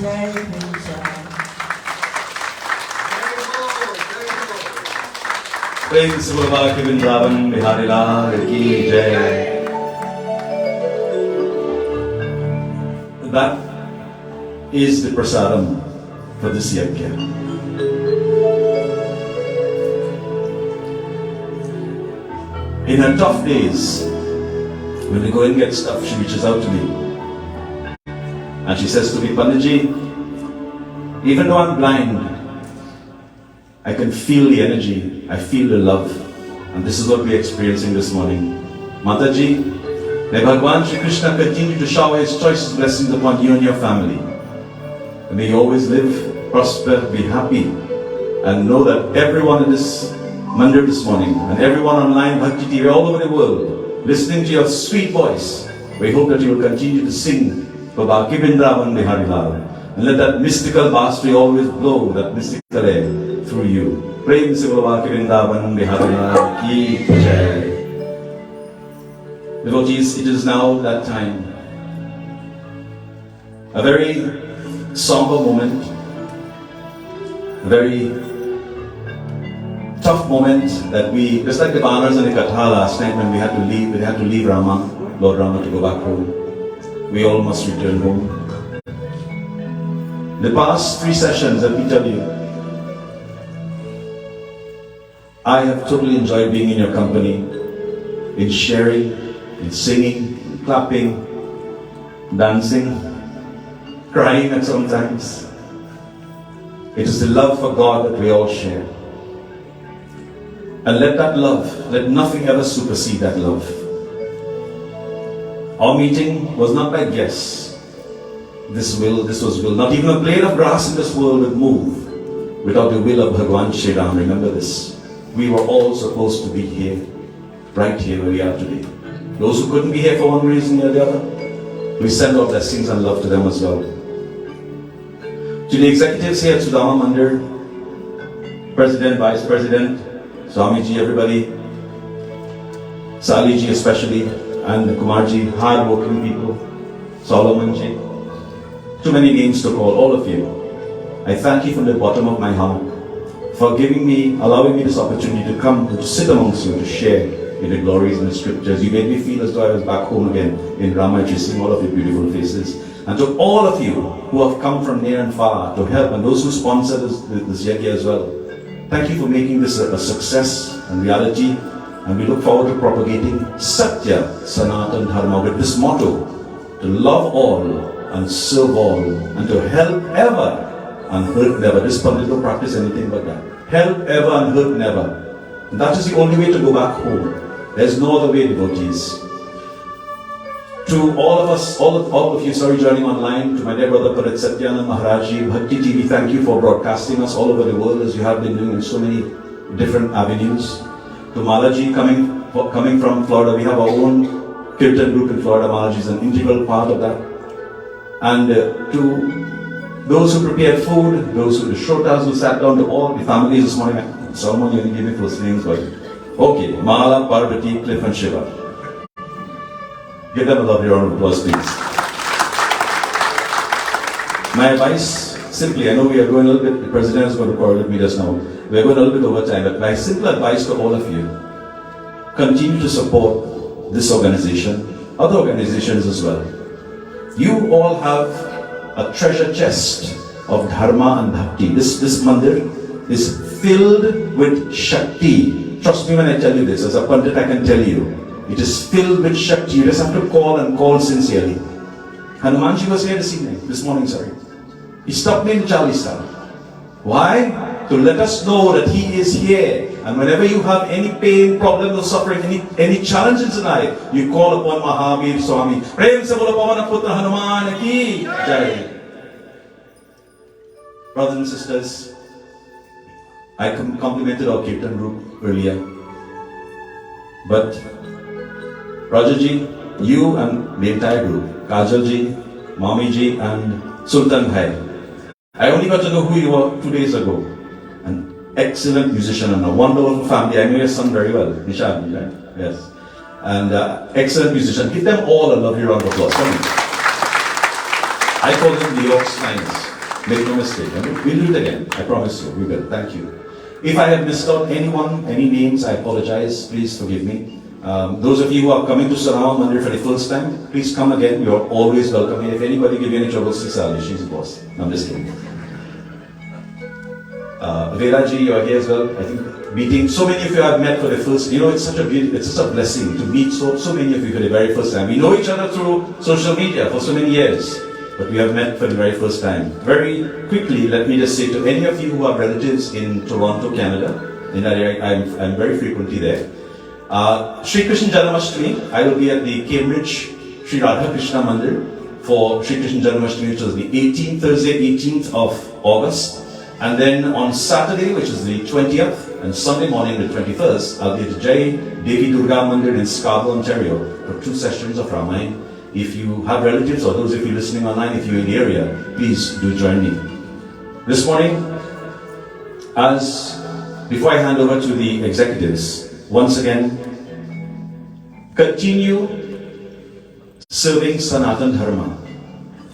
E: Jai Krishna.
A: Prem se Baba ke Vrindavan Bihari Lal ki Jai. That is the prasadam for this yagya. In her tough days, when we go and get stuff, she reaches out to me. And she says to me, Panditji, even though I'm blind, I can feel the energy, I feel the love. And this is what we're experiencing this morning. Mataji, may Bhagwan Shri Krishna continue to shower His choicest blessings upon you and your family. And may you always live, prosper, be happy, and know that everyone in this mandir this morning, and everyone online, Bhakti TV, all over the world, listening to your sweet voice, we hope that you will continue to sing Baba Ki Vrindavan Bihari Lal, and let that mystical basri always blow that mystical air through you. Prem se Baba Ki Vrindavan Bihari Lal ki Jai. Devotees, it is now that time. A very somber moment, a very tough moment that we, just like the banners and the kathaa last night when we had to leave Rama, Lord Rama, to go back home. We all must return home. The past 3 sessions, let me tell you, I have totally enjoyed being in your company, in sharing, in singing, clapping, dancing, crying at sometimes. It is the love for God that we all share. And let that love, let nothing ever supersede that love. Our meeting was not by guess. This was will. Not even a blade of grass in this world would move without the will of Bhagwan Shri Ram. Remember this. We were all supposed to be here, right here where we are today. Those who couldn't be here for one reason or the other, we send our blessings and love to them as well. To the executives here at Sudama Mandir, President, Vice President, Swamiji, everybody, Saliji especially, and Kumarji, hard-working people, Solomonji, too many names to call, all of you. I thank you from the bottom of my heart for allowing me this opportunity to come, to sit amongst you, to share in the glories and the scriptures. You made me feel as though I was back home again in Ramayan, seeing all of your beautiful faces. And to all of you who have come from near and far to help, and those who sponsor this yagya as well, thank you for making this a success and reality, and we look forward to propagating Satya Sanatan Dharma with this motto, to love all and serve all, and to help ever and hurt never. This Pandit don't practice anything but that. Help ever and hurt never. And that is the only way to go back home. There's no other way, devotees. To all of us, all of you, joining online, to my dear brother Parit Satyanand Maharaji, Bhakti TV, thank you for broadcasting us all over the world as you have been doing in so many different avenues. To Malaji, coming from Florida, we have our own Kirtan group in Florida. Malaji is an integral part of that. And to those who prepared food, those who the shrotas who sat down, to all the families this morning. Solomon, you didn't give me first names, but okay, Mala, Parvati, Cliff and Shiva. Give them a lovely round of applause, please. My advice, simply, I know we are going a little bit, the President is going to correlate me just now. We are going a little bit over time, but my simple advice to all of you, continue to support this organization, other organizations as well. You all have a treasure chest of Dharma and Bhakti. This mandir is filled with Shakti. Trust me when I tell you this, as a Pandit I can tell you. It is filled with Shakti. You just have to call and call sincerely. Hanumanji was here this morning, sorry. He stopped me in Chalista. Why? To let us know that he is here. And whenever you have any pain, problem, or suffering, any challenges in life, you call upon Mahavir Swami. Prem se bolo Pavana Putra Hanuman ki Jai. Brothers and sisters, I complimented our Kirtan group earlier. But Rajaji, you and the entire group, Kajalji, Mamiji and Sultan Bhai, I only got to know who you were 2 days ago. An excellent musician and a wonderful family. I know your son very well, Nishad, right? Yes. And excellent musician. Give them all a lovely round of applause. Come on. I call them New York's finest. Make no mistake. We'll do it again. I promise you. We will. Thank you. If I have missed out anyone, any names, I apologize. Please forgive me. Those of you who are coming to Sudama Mandir for the first time, please come again. You're always welcome. And if anybody give you any trouble, Sita, she's the boss. No, I'm just kidding. Velaji, you're here as well. I think meeting so many of you I've met for the first. It's such a blessing to meet so many of you for the very first time. We know each other through social media for so many years, but we have met for the very first time. Very quickly, let me just say to any of you who have relatives in Toronto, Canada, in that area, I'm very frequently there. Shri Krishna Janmashtami, I will be at the Cambridge Sri Radha Krishna Mandir for Shri Krishna Janmashtami, which is the Thursday 18th of August. And then on Saturday, which is the 20th, and Sunday morning, the 21st, I'll be at Jai Devi Durga Mandir in Scarborough, Ontario, for 2 sessions of Ramayan. If you have relatives, or those of you listening online, if you're in the area, please do join me. This morning, before I hand over to the executives, once again, continue serving Sanatan Dharma.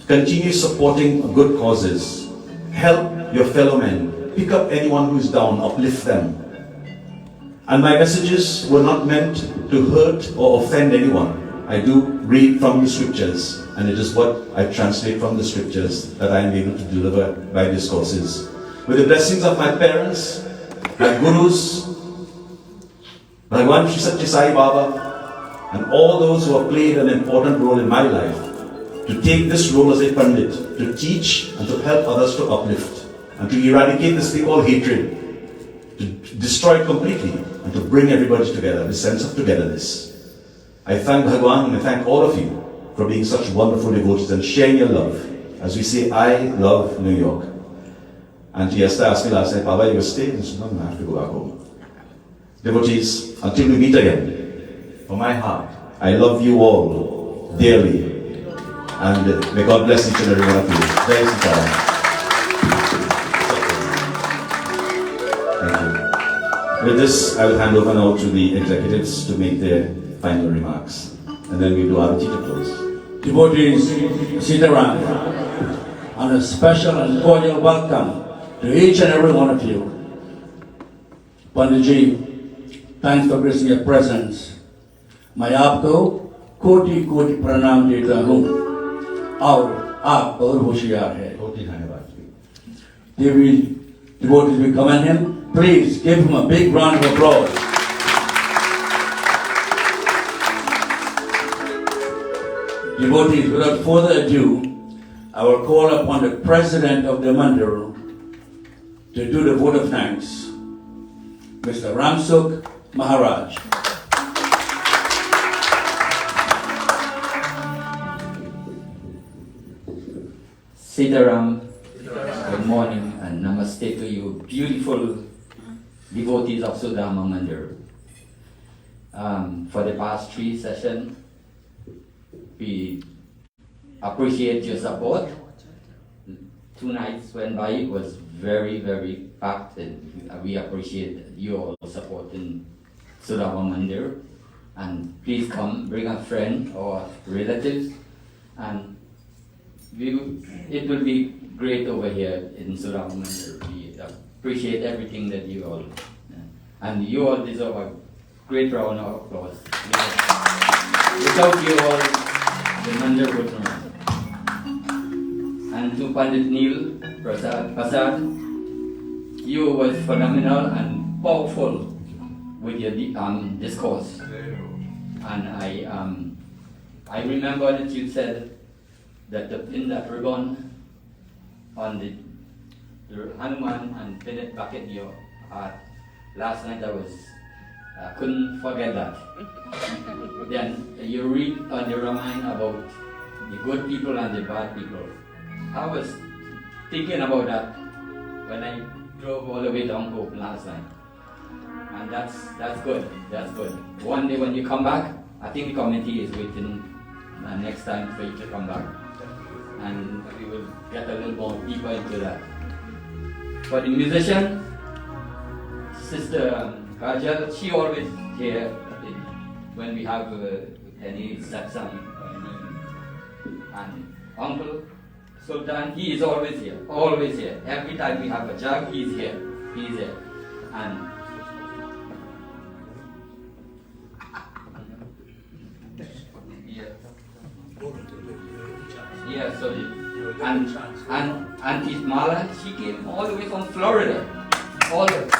A: Continue supporting good causes. Help your fellow men. Pick up anyone who's down, uplift them. And my messages were not meant to hurt or offend anyone. I do read from the scriptures, and it is what I translate from the scriptures that I am able to deliver by discourses. With the blessings of my parents, my gurus, Bhagwan Sri Satya Sai Baba, and all those who have played an important role in my life, to take this role as a pandit, to teach and to help others to uplift, and to eradicate this thing called hatred, to destroy it completely, and to bring everybody together, this sense of togetherness. I thank Bhagwan and I thank all of you for being such wonderful devotees and sharing your love. As we say, I love New York. And Tiesta asked me last night, Baba, you will stay? I said, no, I have to go back home. Devotees, until we meet again, from my heart, I love you all dearly. And may God bless each and every one of you. Jai Sita. Thank you. With this, I will hand over now to the executives to make their final remarks. And then we'll do our teacher close.
F: Devotees, Sitaram, and a special and cordial welcome to each and every one of you. Panditji, thanks for gracing your presence. मैं आपको कोटि कोटि प्रणाम देता हूँ और आप और होशियार है. Devotees, we commend him. Please give him a big round of applause. Devotees, without further ado, I will call upon the President of the Mandir to do the vote of thanks, Mr. Ramsuk Maharaj.
G: Sitaram, good morning and namaste to you, beautiful devotees of Sudama Mandir. For the past 3 sessions, we appreciate your support. 2 nights went by, it was very, very packed, and we appreciate you all supporting Sudama Mandir. And please come, bring a friend or relatives, and it will be great over here in Sudama Mandir. We appreciate everything that you all, and you all deserve a great round of applause. Without you all, the Mandir would run. And to Pandit Neil Prasad, you was phenomenal and powerful with your discourse. And I remember that you said that to pin that ribbon on the Hanuman and pin it back in your heart. Last night I couldn't forget that. Then you read on the Ramayan about the good people and the bad people. I was thinking about that when I drove all the way down Hope last night. And that's good, that's good. One day when you come back, I think the committee is waiting next time for you to come back. And we will get a little more deeper into that. For the musician, Sister Kajal, she always here when we have any satsang. And Uncle Sultan, he is always here, always here. Every time we have a jug, he's here, he's here. And yeah, sorry. And his Mala, she came all the way from Florida. All the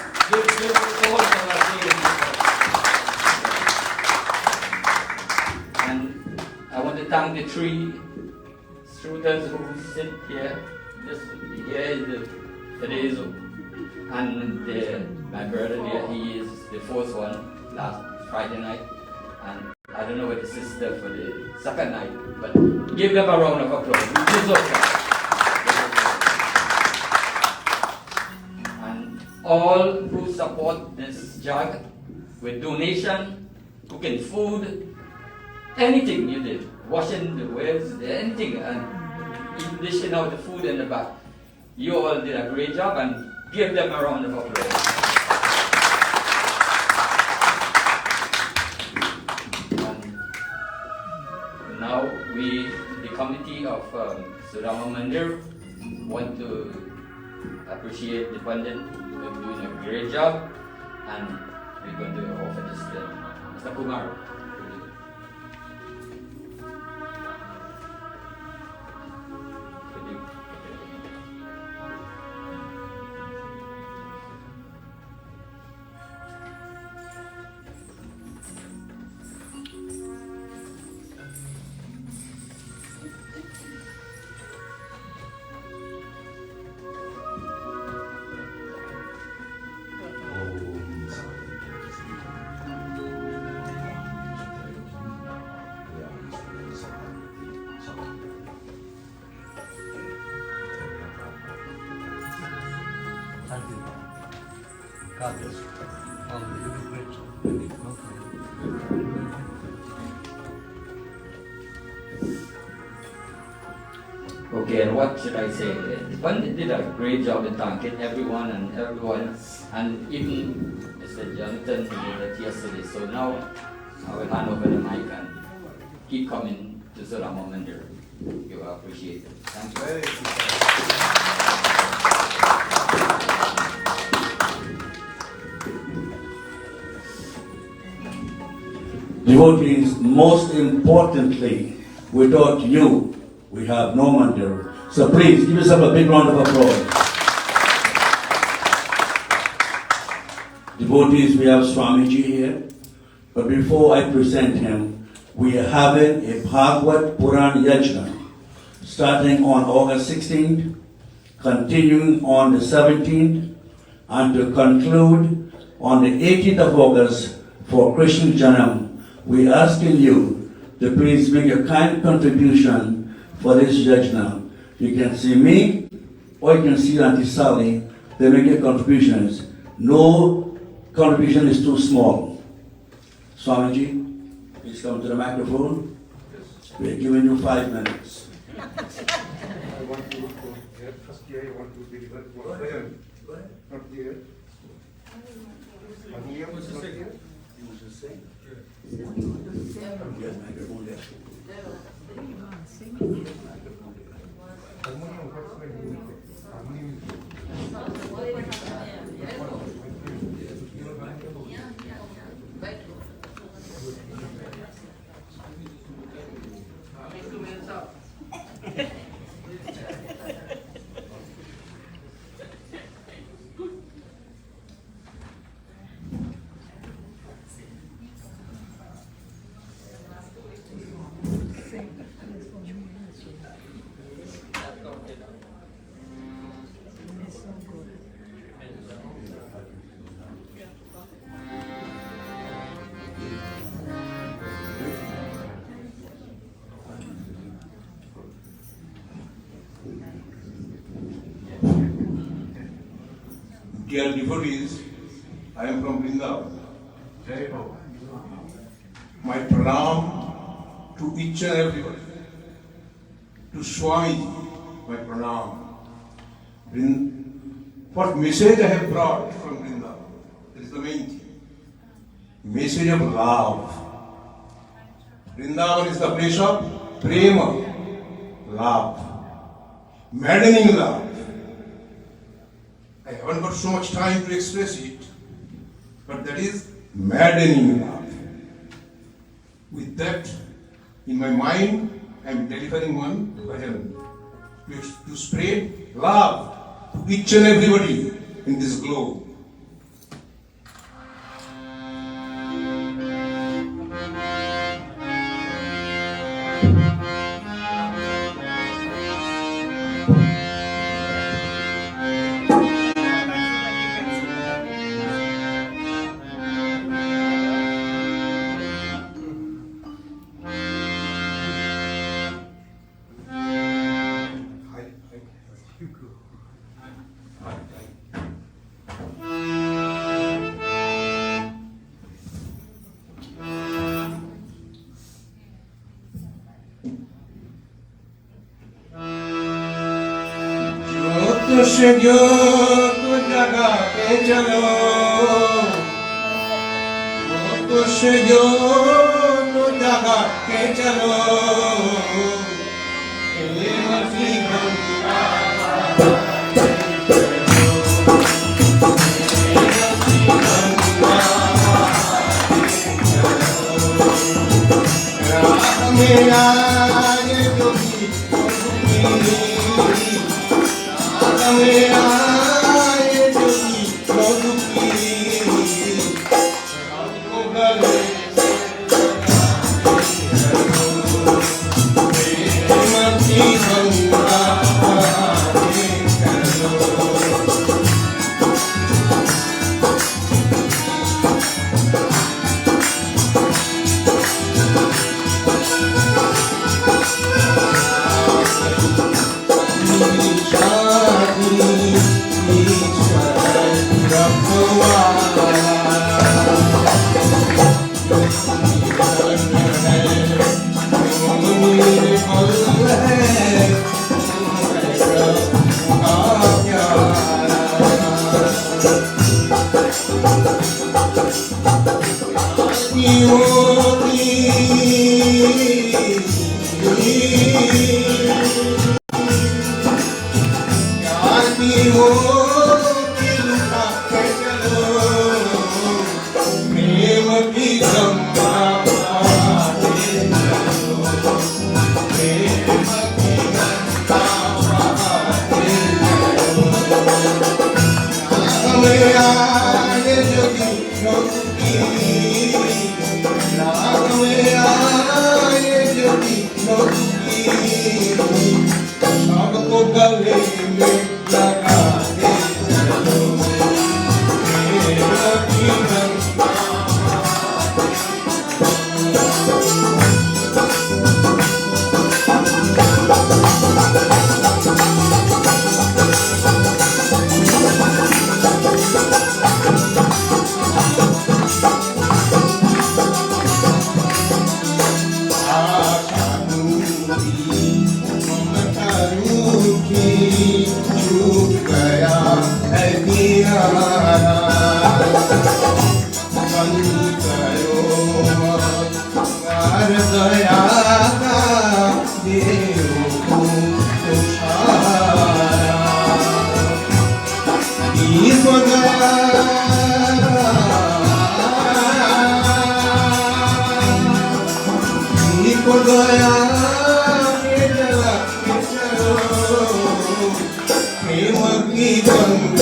G: and I want to thank the three students who sit here. This here is the Terezo. And my brother there, he is the fourth one last Friday night. And I don't know what the sister for the second night, but give them a round of applause. We deserve that. And all who support this jug with donation, cooking food, anything you did, washing the wares, anything, and even dishing out the food in the back. You all did a great job, and give them a round of applause. Now we, the committee of Sudama Mandir, want to appreciate the Pandit for doing a great job, and we're going to offer this to Mr. Kumar. Okay, and what should I say? The Pandit did a great job in thanking everyone, and even Mr. Jonathan did that yesterday. So now I will hand over the mic and keep coming to Sudama Mandir. You are appreciated. Thank you.
F: Devotees, most importantly, without you, we have no Mandir. So please, give yourself a big round of applause. Devotees, we have Swamiji here. But before I present him, we are having a Bhagavad Puran Yajna starting on August 16th, continuing on the 17th, and to conclude on the 18th of August for Krishna Janam. We are asking you to please make a kind contribution for this yajna. You can see me, or you can see Auntie Sally. They make their contributions. No contribution is too small. Swamiji, please come to the microphone. We are giving you 5 minutes.
H: I want to go here. First here, I want to deliver one prayer. Not here. Not here. Not here.
F: You want to sing? Yes, microphone there.
H: Harmonium, what's my name? Harmonium.
I: Dear devotees, I am from Vrindavan. My pranam to each and everyone. To Swamiji, my pranam. What message I have brought from Vrindavan? That is the main thing. Message of love. Vrindavan is the place of prema, love. maddening love. I haven't got so much time to express it, but that is maddening love. With that in my mind, I am delivering one bhajan to spread love to each and everybody in this globe. से ज्योत जगा के चलो, ज्योत से ज्योत जगा के चलो, प्रेम की गंगा राह में आए जो भी में आए जो भी दुखी हमको गले से प्रेम की गंगा सबको गले में लगा के चलो प्रेम की गंगा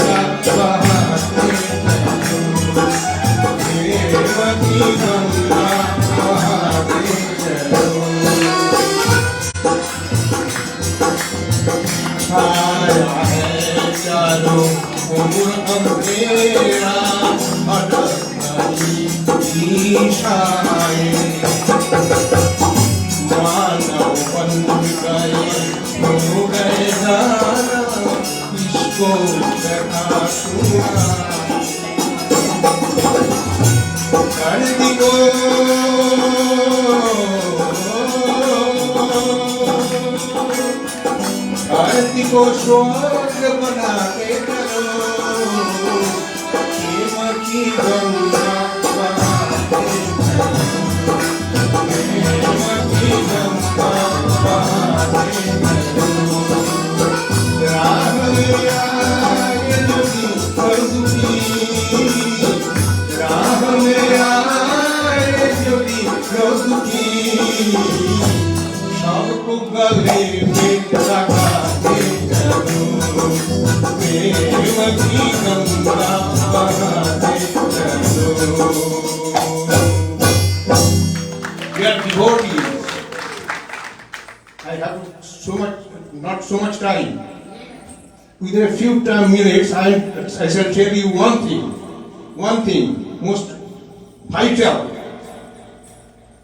I: को स्वर्ग बना के चलो प्रेम की गंगा बहा के चलो प्रेम की गंगा बहा के चलो गले में लगा दे चलो, प्रेम की गंगा बहा दे चलो। We are devotees. I have not so much time. Within a few minutes, I shall tell you one thing, most vital.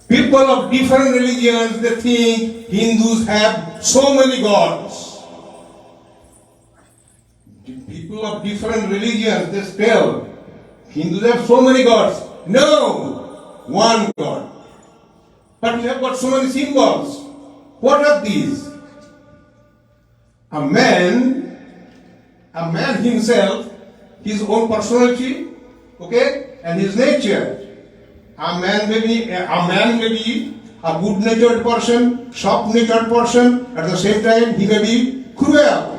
I: People of different religions, they think Hindus have so many gods. People of different religions, they tell Hindus have so many gods. No, one God. But we have got so many symbols. What are these? A man himself, his own personality, okay, and his nature. A man may be a good-natured person, soft-natured person. At the same time, he may be cruel.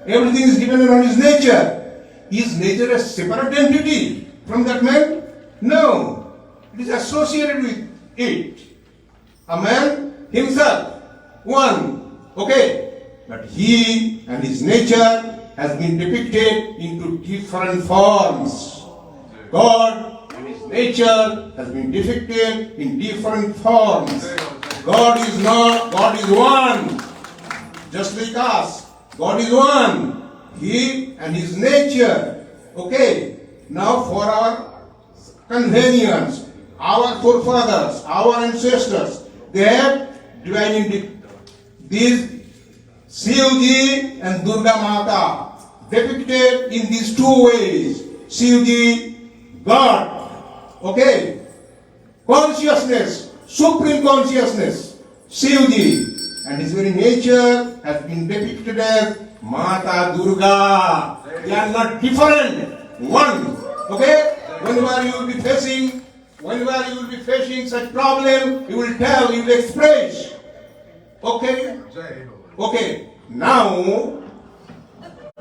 I: Everything is dependent on his nature. Is nature a separate entity from that man? No. It is associated with it. A man himself, one, okay. But he and his nature has been depicted into different forms. God and his nature has been depicted in different forms. God is one. Just like us. God is one. He and his nature. Okay. Now for our convenience, our forefathers, our ancestors, they have divided these Shivji and Durga Mata depicted in these two ways. Shivji, God, okay, consciousness, supreme consciousness, Shivji, and his very nature has been depicted as Mata Durga. They are not different, one, okay. Whenever you will be facing such problem, you will tell, you will express. Okay? Okay. Now,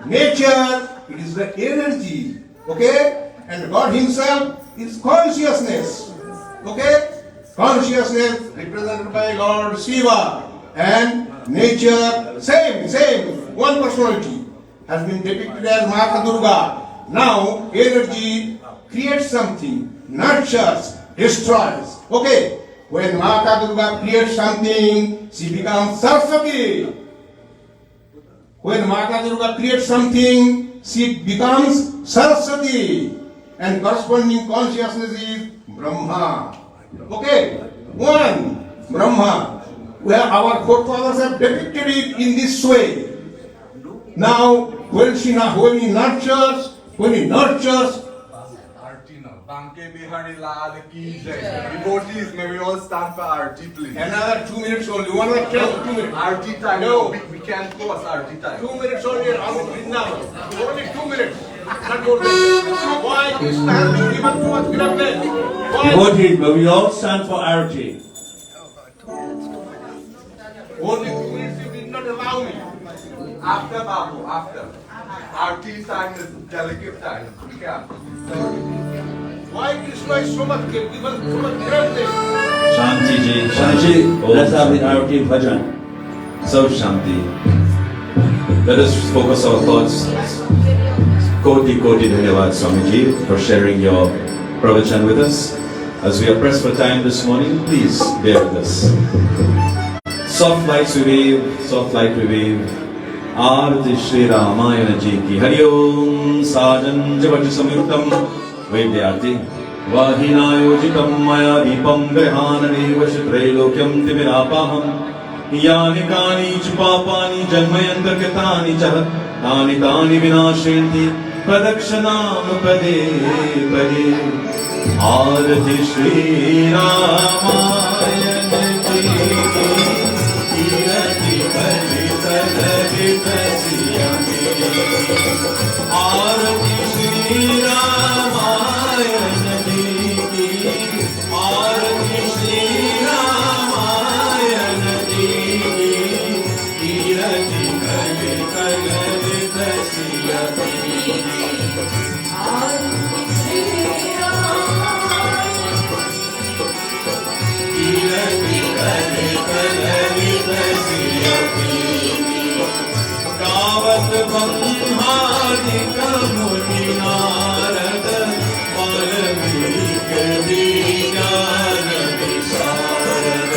I: nature, it is the energy. Okay? And God himself is consciousness. Okay? Consciousness represented by Lord Shiva. And nature, same, one personality, has been depicted as Mata Durga. Now, energy creates something, nurtures, destroys. Okay, when Mata Durga creates something, she becomes Saraswati. When Mata Durga creates something, she becomes Saraswati. And corresponding consciousness is Brahma. Okay, one, Brahma. Where our forefathers have depicted it in this way. Now, when he nurtures,
J: Banke Bihari Lal ki jai. Devotees, may we all stand for Arti, please.
I: Another 2 minutes only. One more 2 minutes.
J: Arti time.
I: No.
J: We can't pause Arti time.
I: 2 minutes only. Now. Only 2 minutes. Not more than that. Why is standing given too much preference? Why?
F: Devotees, may we all stand for Arti.
I: Only 2 minutes you did not allow me.
J: After Babu, after. Arti time is delicate time. We can't.
I: Why Krishna is so much given so much preference?
A: Shanti ji,
F: Shanti, let's have the Arti bhajan.
A: So Shanti. Let us focus our thoughts. Koti Dhanyavad Swamiji for sharing your pravachan with us. As we are pressed for time this morning, please bear with us. Soft lights we wave, soft light we wave. Aarti Shri Ramayan Ji ki Hari Om Sajan Javati Samyuktam Vedyarti Vahinayojitam Maya Deepam Grihanani Vashitre Lokyam Timirapaham Yani Kani Chupapani Janmayanta Kitani Chah Tani Tani Vinashanti Pradakshanam Pade Pade Aarti Shri Ramayan Ji Aarti Shri Ramayan Ji ki, Aarti Shri Ramayan Ji ki, Kirati Kali Kali Dasiyati. Aarti Shri Ramayan Ji ki, Kirati Kali
K: गावत ब्रह्मादिक मुनि नारद वाल्मीक विज्ञान विशारद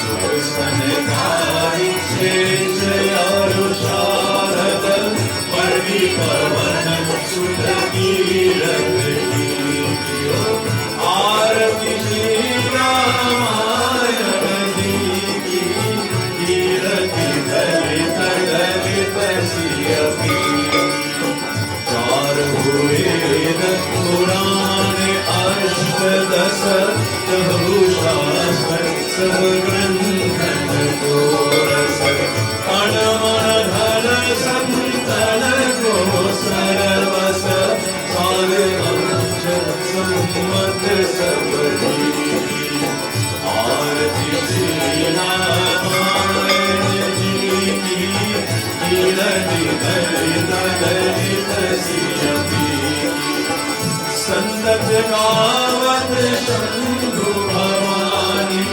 K: सुरसनकारि शेष अरु शारद वर्णि पवन सुत कीरत कीर्तियो आरति श्री रामायण जी की कीरति दलित दलित सियति चार वेद पुराण अष्टदश बहुशास्त्र सब ग्रंथन को रस अणमण धन संतन को सरवस सार अंश सम्मत सब आरती श्री रामायण जी की कीरति दलित दलित सियति संतत गावत शंभु भवानी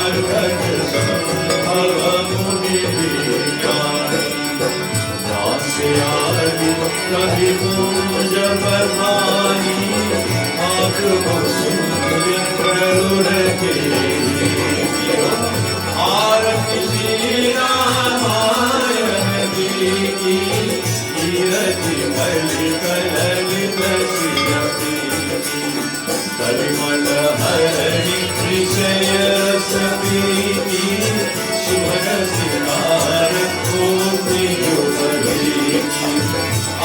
K: अर्घट संभव मुनि विज्ञानी दास्य आदि कवि पूज बधानी आँख सुंदर करुण के आरती श्री रामायण जी की कीरति दलित दलित सियति परिमल हरि विषय सती की सुभग सिंगार कोटि युगली की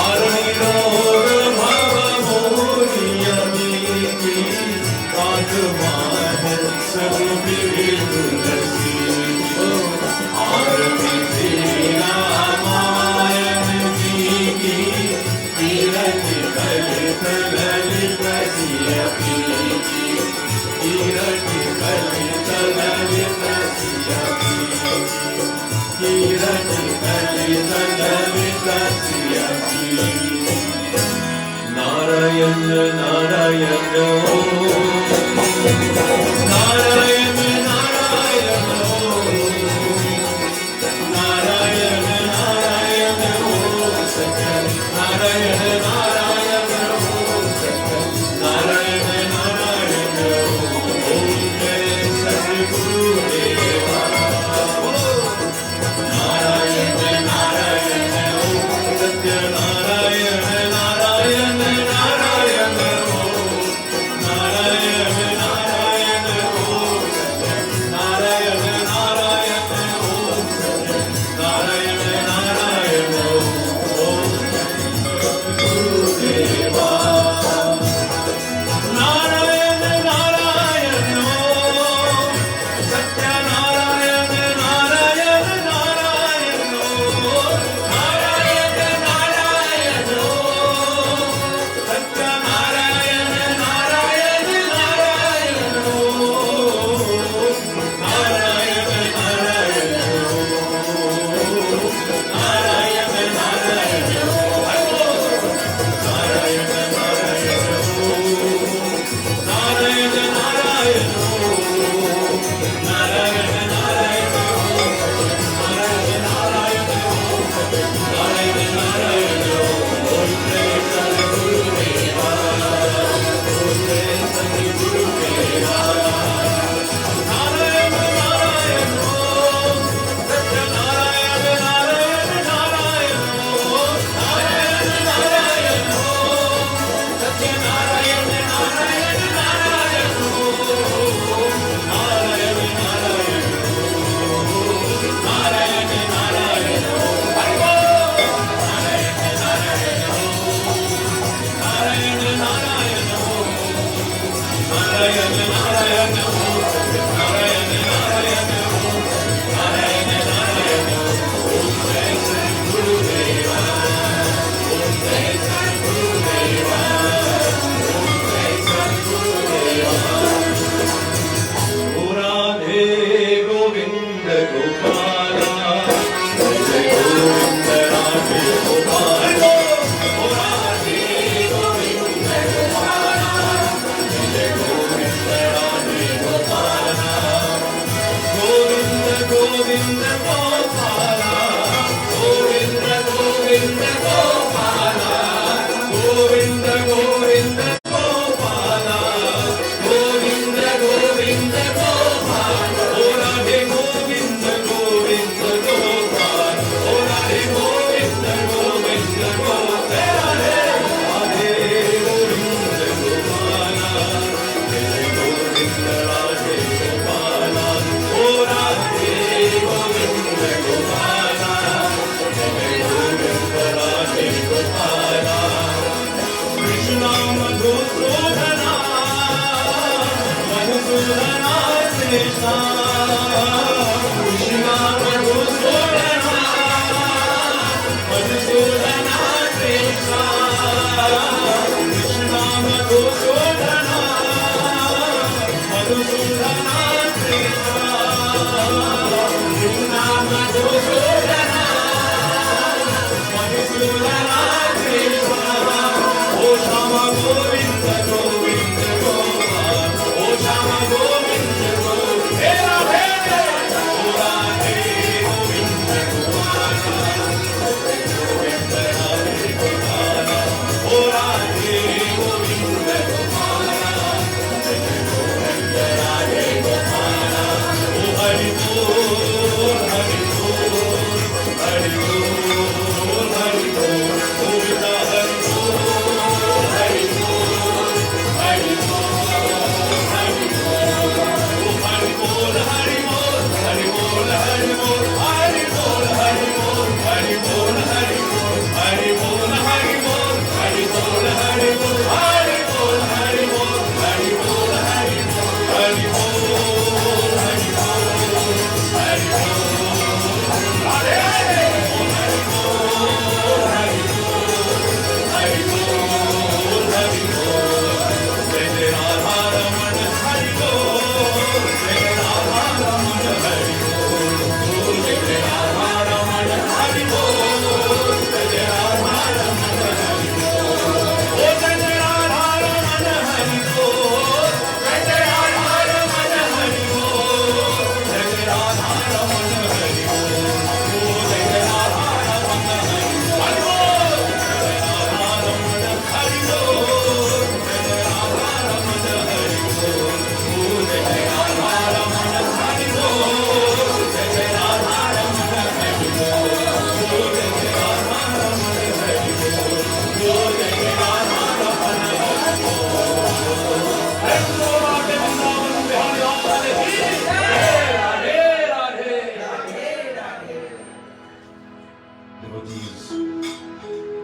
K: अरणि रोग भव मोहियमी की काट मान सब बिगि तुलसी आरती श्री रामायण जी की कीरति दलित दलित सियति कीरति दलित दलित सियति कीरति दलित दलित सियति नारायण नारायण ओम नारायण नारायण ओम नारायण नारायण ओम सत्य नारायण नारायण ओम सत्य नारायण नारायण ओम जय सद्गुरुदेवा नारायण नारायण ओम सत्य नारायण नारायण नारायण ओम नारायण नारायण ओम सत्य नारायण नारायण ओम सत्य नारायण नारायण ओम गुरुदेवा नारायण नारायण ओम सत्य नारायण नारायण नारायण ओम नारायण नारायण ओम सत्य नारायण नारायण नारायण ओम नारायण नारायण ओम नारायण नारायण नारायण नारायण नारायण नारायण नारायण नारायण नारायण नारायण नारायण नारायण ओम जय सद्गुरुदेवा ओम जय सद्गुरुदेवा नारायण नारायण ओम सत्य नारायण नारायण नारायण ओम नारायण नारायण ओम सत्य नारायण नारायण नारायण ओम नारायण नारायण नारायण नारायण नारायण नारायण नारायण नारायण नारायण नारायण सत्य नारायण नारायण नारायण नारायण ओम जय सद्गुरुदेवा ओम जय सद्गुरुदेवा ओम जय सद्गुरुदेवा ओ राधे गोविंद गोपाला जय गोविंद राधे गोपाला ओ राधे गोविंद गोपाला जय Govind Radhe Gopala Govind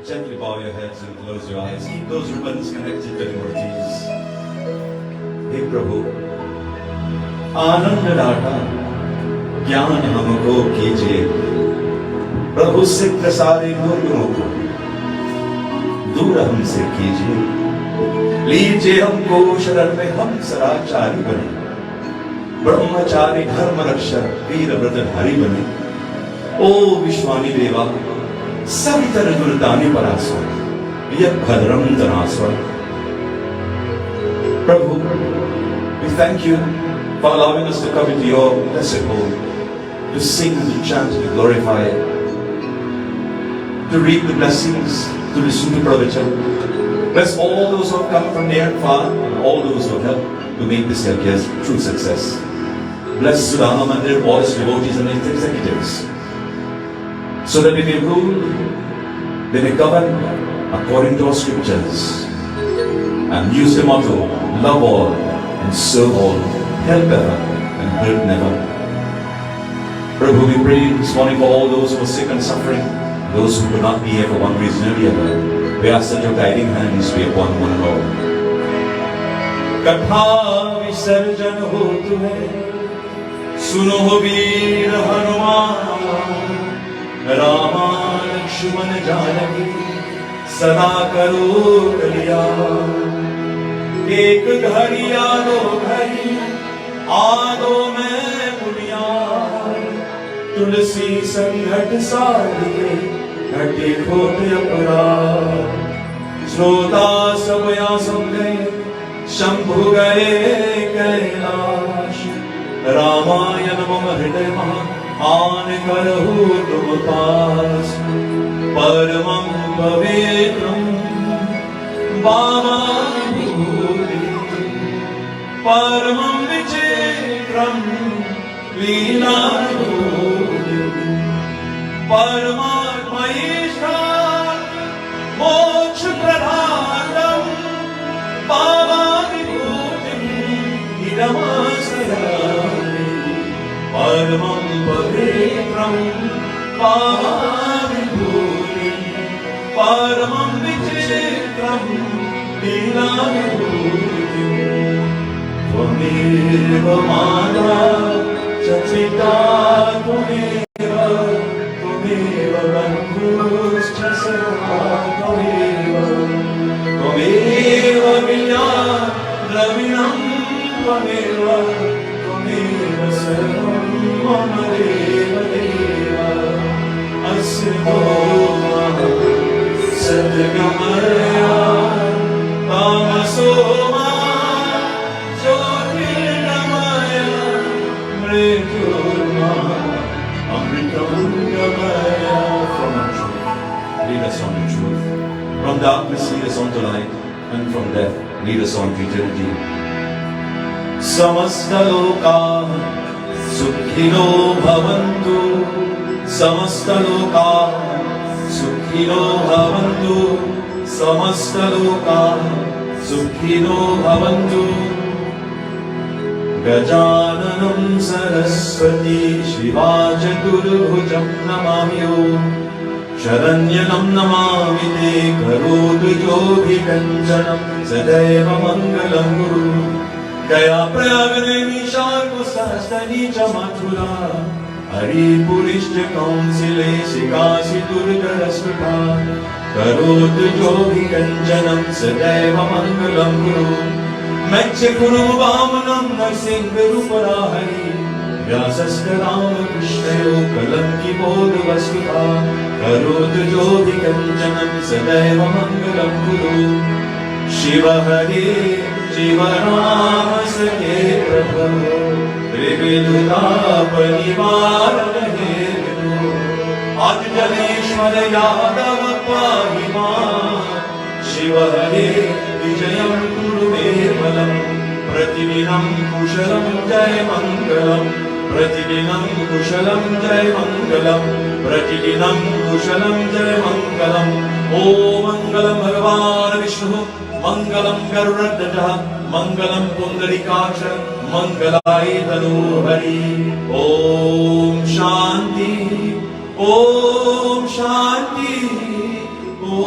A: Gently bow your heads and close your eyes. Keep those ribbons connected to devotees. Hey Prabhu, Anand data ज्ञान हमको कीजिए, प्रभु सिद्ध सारे दुर्गुणों को दूर हमसे कीजिए। लीजिए हमको शरण में, हम सदाचारी बने, ब्रह्मचारी धर्म रक्षक वीर व्रतधारी बने। ओ विश्वानी देवा सवितर दुर्दानी परास्व यत् भद्रम तनास्व। Prabhu, we thank you for allowing us to come into your blessed home, to sing, to chant, to glorify, to reap the blessings, to listen to pravachan. Bless all those who have come from near and far, and all those who have helped to make this Yagya's true success. Bless Sudama Mandir, all its devotees and its executives, so that they may rule, they may govern according to our scriptures, and use the motto, love all and serve all, help ever and hurt never. Prabhu, we pray this morning for all those who are sick and suffering, those who could not be here for one reason or the other. We ask that your guiding hands be upon one and all. Kathaa visarjan hotu hai, suno veer Hanuman, Rama Lakshman Janaki सदा करो कल्याण। एक घड़ी आदो घड़ी आदो में बुनियाद, तुलसी संघट साधिके घटे खोट अपराध। श्रोता सब या सब गए, शंभु गए कैलाश, रामायण मम हृदय महा
K: आन करहु तुम पास परमं पवित्रं बाबा विभूति परमं विचित्रं लीला विभूति परमात्मैश्वर मोक्ष प्रदानं बाबा विभूतिं इदमाश्रयामि परमं पवित्रं बाबा विभूतिं परमं विचित्रं लीला विभूतिं त्वमेव माता च पिता त्वमेव त्वमेव बन्धुश्च सखा त्वमेव त्वमेव विद्या द्रविणं त्वमेव त्वमेव सर्वं मम देव देव अस्य भोगः सद्गमया तामसो मा ज्योतिर्गमय मृत्युर्मा अमृतं गमय.
A: From the truth, lead us on to truth. From darkness, lead us on to light. And from death, lead us on to eternity. Samastalokaः sukkhino bhavantu. Samastalokaः sukkhino bhavantu. Samastalokaः sukkhino bhavantu. गजाननं Saraswati शिवाचतुर्भुजं नमाम्यो शरण्यं नमामि ते करोतु योऽभिकञ्चनं सदैव मङ्गलं गुरु गया प्रयागनैमिषार्कुशस्तनी च मथुरा हरिपुरिश्च कौन्सिलेशि काशी दुर्गरस्मृता करोतु योऽभिकञ्चनं सदैव मङ्गलं गुरु मच्छ गुरु वामनं नरसिंहरूपरा हरि व्यासश्च रामकृष्णयो कलङ्कि बोधवस्तुता करोतु योऽभिकञ्चनं सदैव मङ्गलं गुरु शिव हरे शिव राम सखे प्रभो त्रिविधतापनिवारण हे विभो अजलेश्वर यादव पाहि मां शिव हरे विजयं कुरु मे बलं प्रतिदिनं कुशलं जय मङ्गलं प्रतिदिनं कुशलं जय मङ्गलं प्रतिदिनं कुशलं जय मङ्गलं ॐ मङ्गलं भगवान् विष्णुः मङ्गलं गरुडध्वजः मङ्गलं पुण्डरीकाक्ष मङ्गलाय तनोहरि ॐ शान्ति ॐ शान्ति ॐ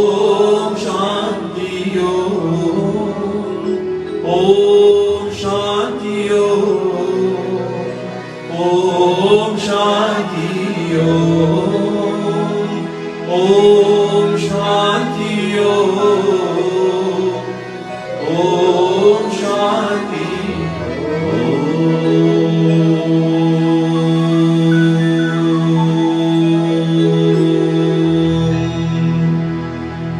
A: शान्ति ॐ शान्ति ॐ शान्ति ॐ शान्ति ॐ शान्ति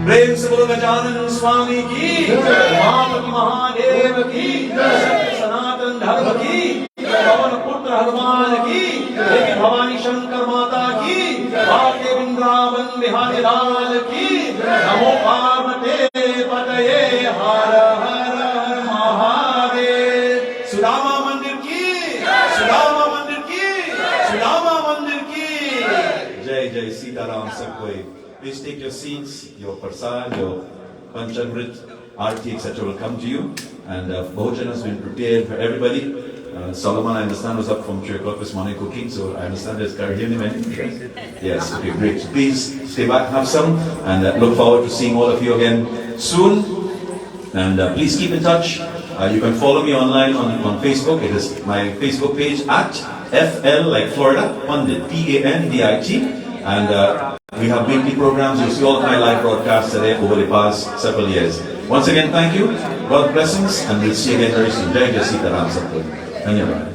A: प्रेम से बोलो गजानन स्वामी की महापति महादेव की सत्य सनातन धर्म की पवन पुत्र हनुमान की देवी भवानी शंकर माता की भारतीय वृंदावन बिहारी लाल की नमो पार्वते पतये हर हर महादेव. सुदामा मंदिर की सुदामा मंदिर की सुदामा मंदिर की जय जय सीताराम सब कोई. Please take your seats, your prasad, your panchamrit, arti, etc. will come to you. And bhojan has been prepared for everybody. Solomon, I understand, was up from 3 o'clock this morning cooking, so I understand there's curry in the menu. Yes, okay, great. So please stay back, have some, and look forward to seeing all of you again soon. And please keep in touch. You can follow me online on Facebook. It is my Facebook page at FL, like Florida, Pandit, Pandit. And we have weekly programs. You'll see all of my live broadcasts today over the past several years. Once again, thank you. God blessings, and we'll see you again very soon. Jai Jai Sita Ram Sabko. Dhanyavad.